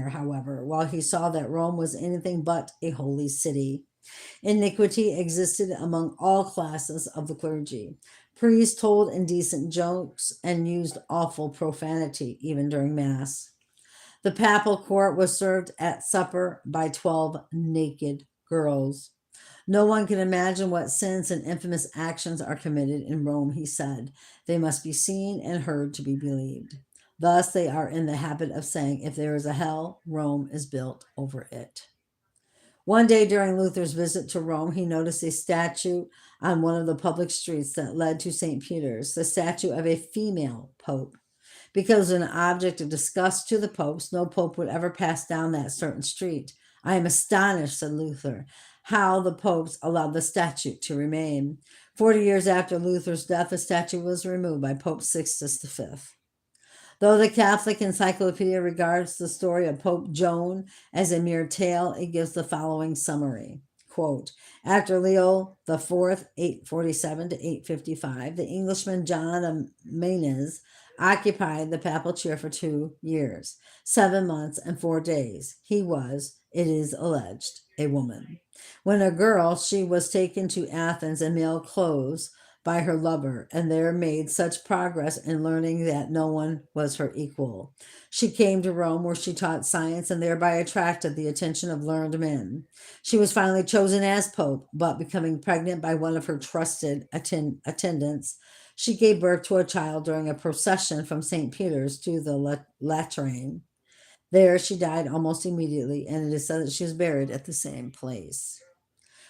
however, while he saw that Rome was anything but a holy city. Iniquity existed among all classes of the clergy. Priests told indecent jokes and used awful profanity even during Mass. The papal court was served at supper by 12 naked girls. No one can imagine what sins and infamous actions are committed in Rome, he said. They must be seen and heard to be believed. Thus, they are in the habit of saying, if there is a hell, Rome is built over it. One day during Luther's visit to Rome, he noticed a statue on one of the public streets that led to St. Peter's, the statue of a female pope. Because an object of disgust to the popes, no pope would ever pass down that certain street. I am astonished, said Luther, how the popes allowed the statue to remain. 40 years after Luther's death, the statue was removed by Pope Sixtus V. Though the Catholic Encyclopedia regards the story of Pope Joan as a mere tale, it gives the following summary. Quote, after Leo IV, 847 to 855, the Englishman John of Mainz occupied the papal chair for 2 years, 7 months, and 4 days. He was, it is alleged, a woman. When a girl, she was taken to Athens in male clothes by her lover, and there made such progress in learning that no one was her equal. She came to Rome, where she taught science and thereby attracted the attention of learned men. She was finally chosen as pope, but becoming pregnant by one of her trusted attendants, she gave birth to a child during a procession from St. Peter's to the Lateran. There she died almost immediately, and it is said that she was buried at the same place.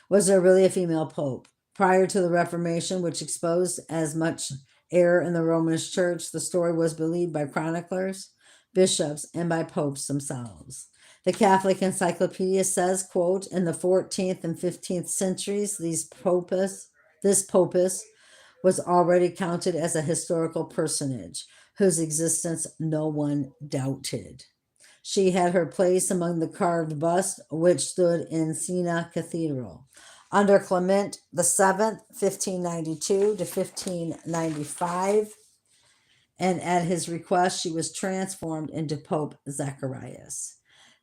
Was there really a female pope? Prior to the Reformation, which exposed as much error in the Romish Church, the story was believed by chroniclers, bishops, and by popes themselves. The Catholic Encyclopedia says, quote, in the 14th and 15th centuries, this popus was already counted as a historical personage whose existence no one doubted. She had her place among the carved busts which stood in Siena Cathedral. Under Clement VII, 1592 to 1595, and at his request, she was transformed into Pope Zacharias.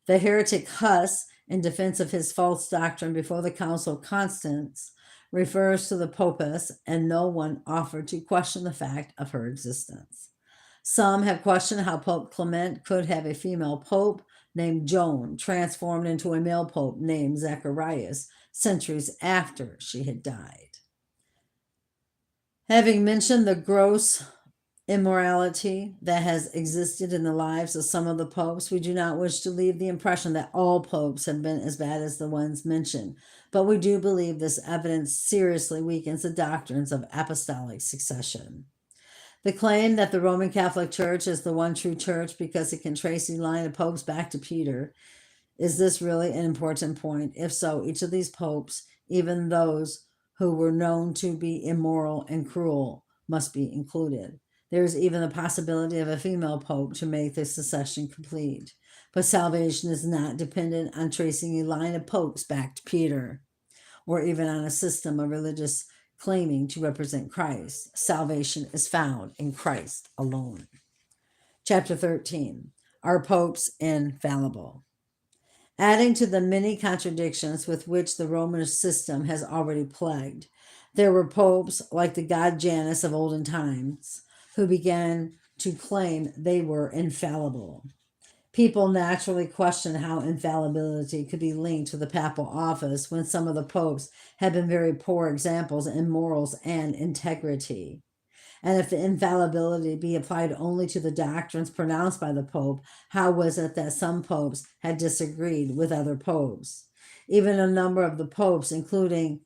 The heretic Huss, in defense of his false doctrine before the Council of Constance, refers to the popess, and no one offered to question the fact of her existence. Some have questioned how Pope Clement could have a female pope named Joan transformed into a male pope named Zacharias centuries after she had died. Having mentioned the gross immorality that has existed in the lives of some of the popes, we do not wish to leave the impression that all popes have been as bad as the ones mentioned, but we do believe this evidence seriously weakens the doctrines of apostolic succession. The claim that the Roman Catholic Church is the one true church because it can trace the line of popes back to Peter, is this really an important point? If so, each of these popes, even those who were known to be immoral and cruel, must be included. There is even the possibility of a female pope to make the succession complete. But salvation is not dependent on tracing a line of popes back to Peter, or even on a system of religious claiming to represent Christ. Salvation is found in Christ alone. Chapter 13. Are popes infallible? Adding to the many contradictions with which the Roman system has already plagued, there were popes like the god Janus of olden times who began to claim they were infallible. People naturally question how infallibility could be linked to the papal office when some of the popes had been very poor examples in morals and integrity. And if the infallibility be applied only to the doctrines pronounced by the Pope, how was it that some popes had disagreed with other popes? Even a number of the popes, including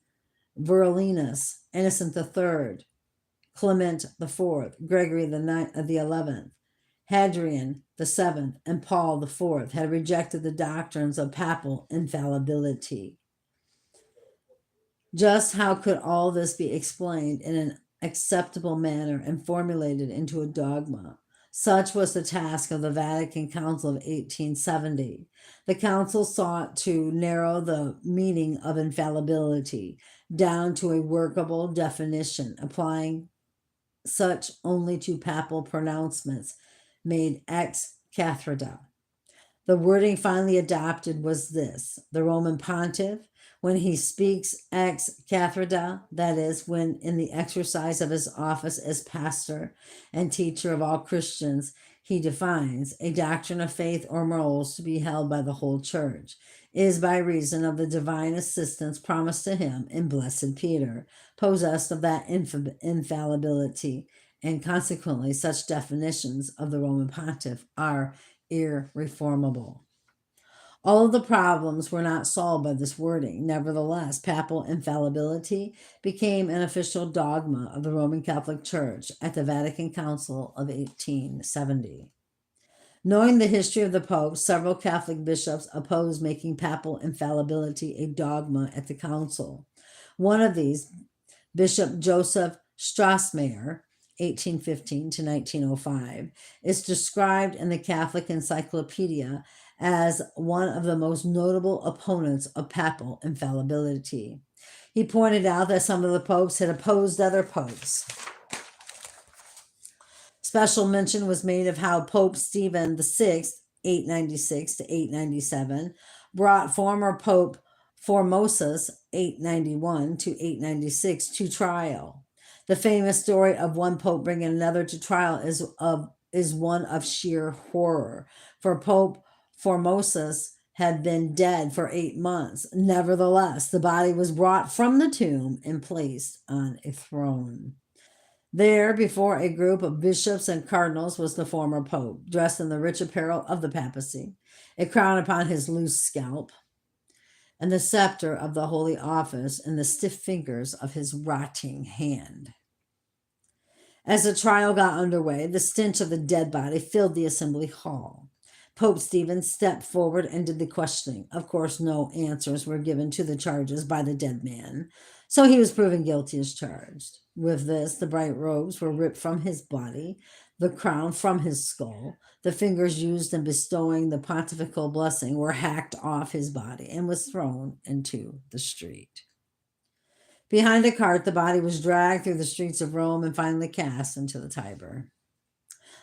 Virilinus, Innocent III, Clement IV, Gregory XI, Hadrian VII, and Paul IV, had rejected the doctrines of papal infallibility. Just how could all this be explained in an acceptable manner and formulated into a dogma? Such was the task of the Vatican Council of 1870. The council sought to narrow the meaning of infallibility down to a workable definition, applying such only to papal pronouncements made ex cathedra. The wording finally adopted was this: the Roman pontiff, when he speaks ex cathedra, that is, when in the exercise of his office as pastor and teacher of all Christians, he defines a doctrine of faith or morals to be held by the whole church, is by reason of the divine assistance promised to him in Blessed Peter, possessed of that infallibility, and consequently such definitions of the Roman pontiff are irreformable. All of the problems were not solved by this wording. Nevertheless, papal infallibility became an official dogma of the Roman Catholic Church at the Vatican Council of 1870. Knowing the history of the Pope, several Catholic bishops opposed making papal infallibility a dogma at the council. One of these, Bishop Joseph Strassmayer, 1815 to 1905, is described in the Catholic Encyclopedia as one of the most notable opponents of papal infallibility. He pointed out that some of the popes had opposed other popes. Special mention was made of how Pope Stephen VI, 896 to 897, brought former Pope Formosus, 891 to 896, to trial. The famous story of one pope bringing another to trial is one of sheer horror, for Pope Formosus had been dead for 8 months. Nevertheless, the body was brought from the tomb and placed on a throne. There, before a group of bishops and cardinals, was the former pope, dressed in the rich apparel of the papacy, a crown upon his loose scalp, and the scepter of the holy office in the stiff fingers of his rotting hand. As the trial got underway, the stench of the dead body filled the assembly hall. Pope Stephen stepped forward and did the questioning. Of course, no answers were given to the charges by the dead man, so he was proven guilty as charged. With this, the bright robes were ripped from his body, the crown from his skull, the fingers used in bestowing the pontifical blessing were hacked off his body and was thrown into the street. Behind a cart, the body was dragged through the streets of Rome and finally cast into the Tiber.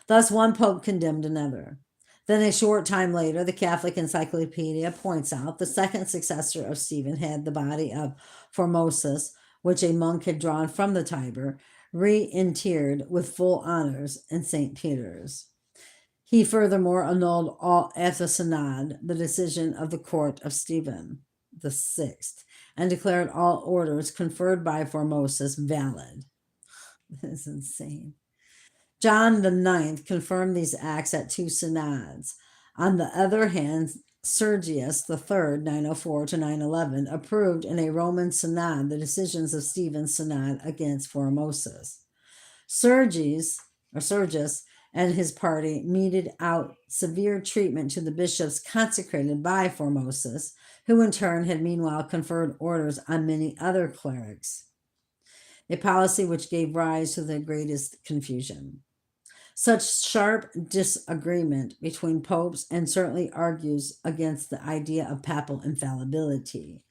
Thus, one pope condemned another. Then, a short time later, the Catholic Encyclopedia points out the second successor of Stephen had the body of Formosus, which a monk had drawn from the Tiber, reinterred with full honors in St. Peter's. He furthermore annulled all at the synod the decision of the court of Stephen VI, and declared all orders conferred by Formosus valid. This is insane. John IX confirmed these acts at 2 synods. On the other hand, Sergius III, 904 to 911, approved in a Roman synod the decisions of Stephen's synod against Formosus. Sergius and his party meted out severe treatment to the bishops consecrated by Formosus, who in turn had meanwhile conferred orders on many other clerics, a policy which gave rise to the greatest confusion. Such sharp disagreement between popes and certainly argues against the idea of papal infallibility.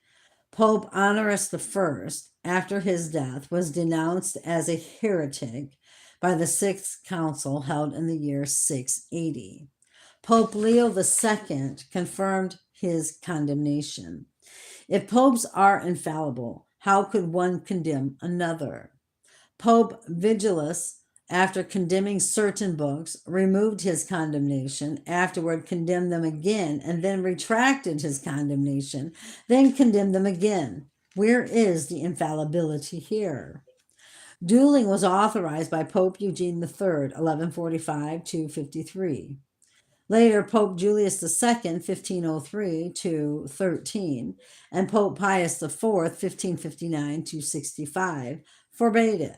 Pope Honorius I, after his death, was denounced as a heretic by the Sixth Council held in the year 680. Pope Leo II confirmed his condemnation. If popes are infallible, how could one condemn another? Pope Vigilus, after condemning certain books, removed his condemnation, afterward condemned them again, and then retracted his condemnation, then condemned them again. Where is the infallibility here? Dueling was authorized by Pope Eugene III, 1145 to 53. Later, Pope Julius II, 1503 to 13, and Pope Pius IV, 1559 to 65, forbade it.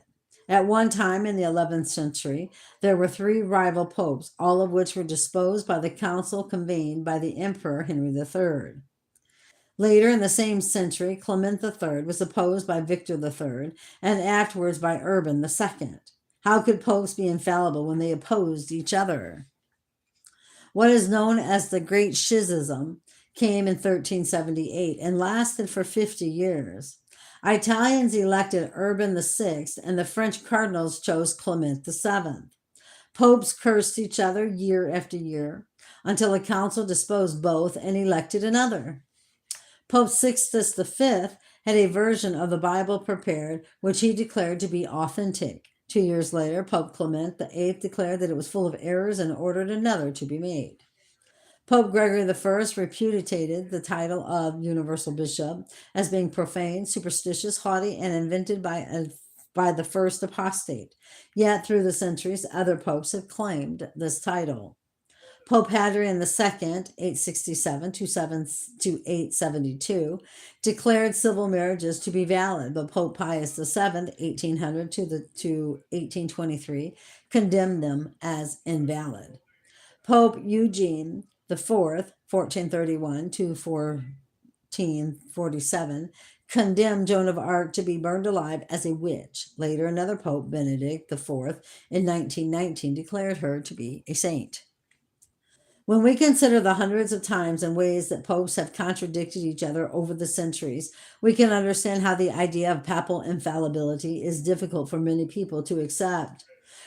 At one time in the 11th century, there were 3 rival popes, all of which were disposed by the council convened by the Emperor Henry III. Later in the same century, Clement III was opposed by Victor III and afterwards by Urban II. How could popes be infallible when they opposed each other? What is known as the Great Schism came in 1378 and lasted for 50 years. Italians elected Urban VI, and the French cardinals chose Clement VII. Popes cursed each other year after year until a council disposed both and elected another. Pope Sixtus V had a version of the Bible prepared, which he declared to be authentic. 2 years later, Pope Clement VIII declared that it was full of errors and ordered another to be made. Pope Gregory I repudiated the title of universal bishop as being profane, superstitious, haughty, and invented by the first apostate. Yet, through the centuries, other popes have claimed this title. Pope Hadrian II, 867 to 872, declared civil marriages to be valid, but Pope Pius VII, 1800 to 1823, condemned them as invalid. Pope Eugene IV, 1431 to 1447, condemned Joan of Arc to be burned alive as a witch. Later, another Pope, Benedict IV, in 1919, declared her to be a saint. When we consider the hundreds of times and ways that popes have contradicted each other over the centuries, we can understand how the idea of papal infallibility is difficult for many people to accept.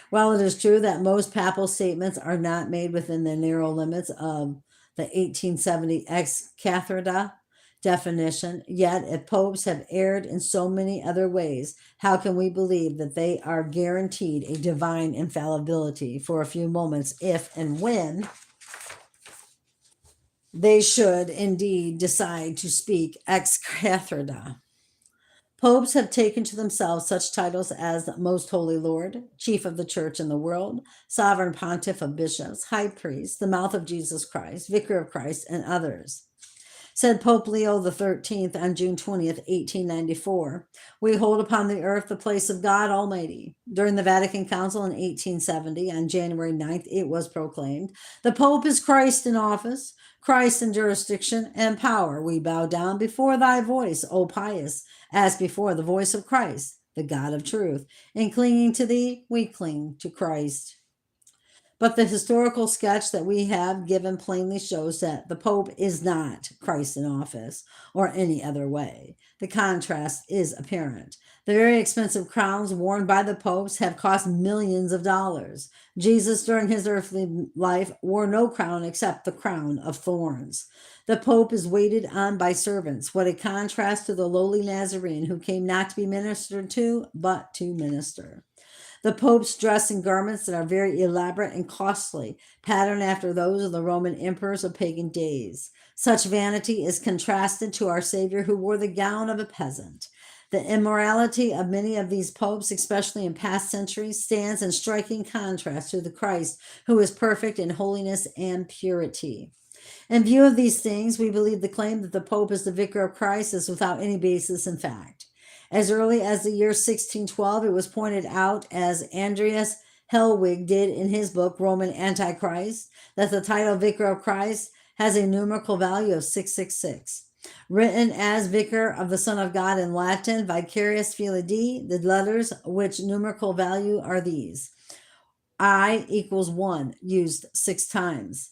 While it is true that most papal statements are not made within the narrow limits of the 1870 ex cathedra definition, yet if popes have erred in so many other ways, how can we believe that they are guaranteed a divine infallibility for a few moments if and when they should indeed decide to speak ex cathedra? Popes have taken to themselves such titles as Most Holy Lord, Chief of the Church in the World, Sovereign Pontiff of Bishops, High Priest, the Mouth of Jesus Christ, Vicar of Christ, and others. Said Pope Leo XIII on June 20th, 1894, "We hold upon the earth the place of God Almighty." During the Vatican Council in 1870, on January 9th, it was proclaimed, "The Pope is Christ in office, Christ in jurisdiction and power. We bow down before thy voice, O pious, as before the voice of Christ, the God of truth. In clinging to thee, we cling to Christ." But the historical sketch that we have given plainly shows that the Pope is not Christ in office or any other way. The contrast is apparent. The very expensive crowns worn by the popes have cost millions of dollars. Jesus, during his earthly life, wore no crown except the crown of thorns. The Pope is waited on by servants. What a contrast to the lowly Nazarene who came not to be ministered to, but to minister. The popes dress in garments that are very elaborate and costly, patterned after those of the Roman emperors of pagan days. Such vanity is contrasted to our Savior, who wore the gown of a peasant. The immorality of many of these popes, especially in past centuries, stands in striking contrast to the Christ, who is perfect in holiness and purity. In view of these things, we believe the claim that the Pope is the vicar of Christ is without any basis in fact. As early as the year 1612, it was pointed out, as Andreas Hellwig did in his book Roman Antichrist, that the title Vicar of Christ has a numerical value of 666. Written as Vicar of the Son of God in Latin, Vicarius Filii Dei, the letters which numerical value are these: I equals 1, used 6 times.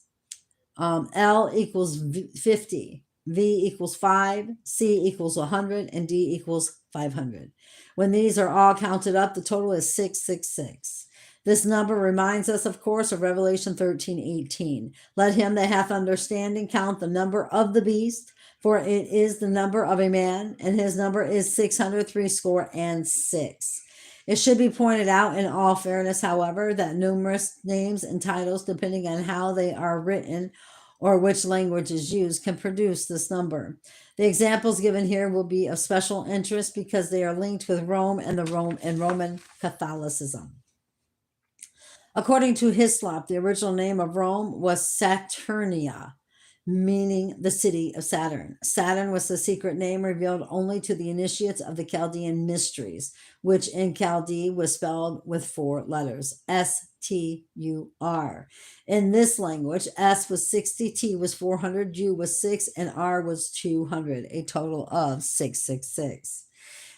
L equals 50. V equals 5, C equals 100, and D equals 500. When these are all counted up, the total is 666. This number reminds us, of course, of Revelation 13:18. Let him that hath understanding count the number of the beast, for it is the number of a man, and his number is 666. It should be pointed out in all fairness, however, that numerous names and titles, depending on how they are written or which language is used, can produce this number. The examples given here will be of special interest because they are linked with Rome and Roman Catholicism. According to Hislop, the original name of Rome was Saturnia, meaning the city of Saturn. Saturn was the secret name revealed only to the initiates of the Chaldean mysteries, which in Chaldee was spelled with 4 letters, T-U-R. In this language, S was 60, T was 400, U was 6, and R was 200, a total of 666.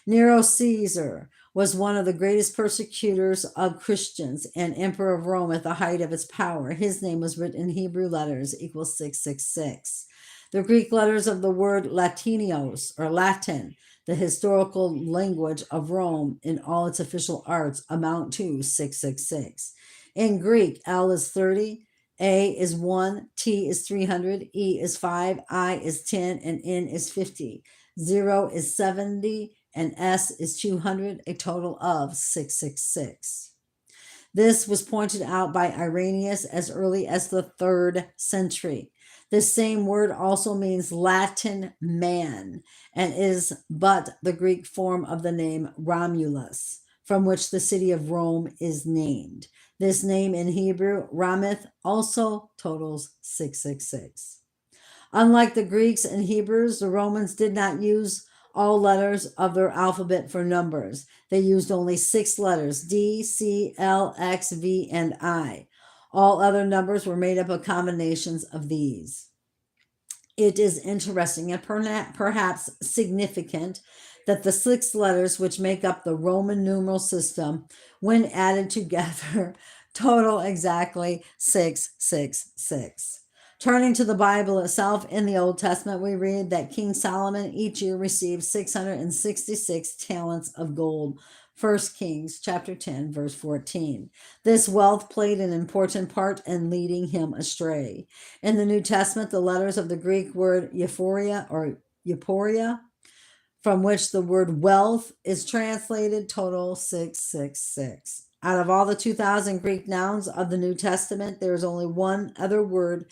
Nero Caesar was one of the greatest persecutors of Christians and emperor of Rome at the height of its power. His name was written in Hebrew letters equals 666. The Greek letters of the word Latinios, or Latin, the historical language of Rome in all its official arts, amount to 666. In Greek, L is 30, A is 1, T is 300, E is 5, I is 10, and N is 50. 0 is 70, and S is 200, a total of 666. This was pointed out by Irenaeus as early as the 3rd century. This same word also means Latin man and is but the Greek form of the name Romulus, from which the city of Rome is named. This name in Hebrew, Ramith, also totals 666. Unlike the Greeks and Hebrews, the Romans did not use all letters of their alphabet for numbers. They used only 6 letters, D, C, L, X, V, and I. All other numbers were made up of combinations of these. It is interesting and perhaps significant that the 6 letters which make up the Roman numeral system, when added together, total exactly 666. Turning to the Bible itself, in the Old Testament, we read that King Solomon each year received 666 talents of gold. 1 Kings chapter 10, verse 14. This wealth played an important part in leading him astray. In the New Testament, the letters of the Greek word euphoria or euporia, from which the word wealth is translated, total 666. Out of all the 2,000 Greek nouns of the New Testament, there is only one other word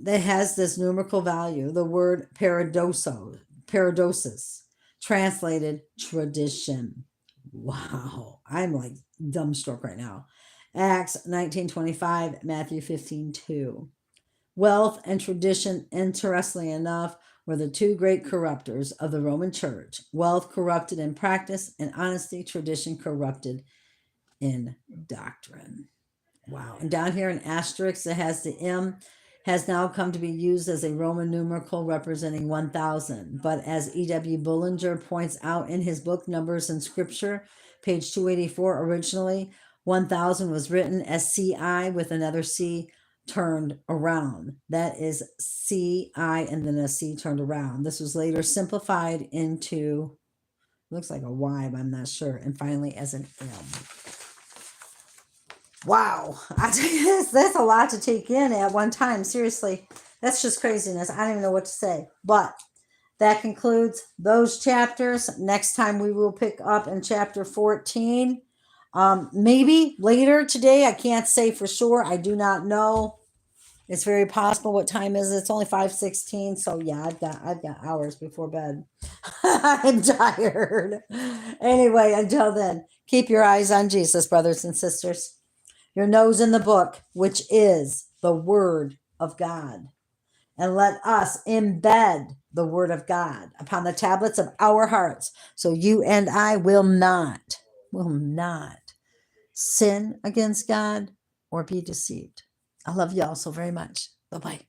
that has this numerical value, the word paradosis, translated tradition. Wow, I'm like dumbstruck right now. Acts 19:25, Matthew 15:2. Wealth and tradition, interestingly enough, were the 2 great corruptors of the Roman Church. Wealth corrupted in practice, and honesty, tradition corrupted in doctrine. Wow. And down here in asterisk, it has the M, has now come to be used as a Roman numeral representing 1,000. But as E.W. Bullinger points out in his book, Numbers in Scripture, page 284, originally 1,000 was written as CI with another C turned around. That is CI and then a C turned around. This was later simplified into, looks like a Y, but I'm not sure, and finally as an M. Wow, that's a lot to take in at one time. Seriously, that's just craziness. I don't even know what to say. But that concludes those chapters. Next time we will pick up in chapter 14. Maybe later today. I can't say for sure. I do not know. It's very possible. What time is it? It's only 5:16. So yeah, I've got hours before bed. I'm tired. Anyway, until then, keep your eyes on Jesus, brothers and sisters. Your nose in the book, which is the Word of God. And let us embed the Word of God upon the tablets of our hearts, so you and I will not sin against God or be deceived. I love you all so very much. Bye-bye.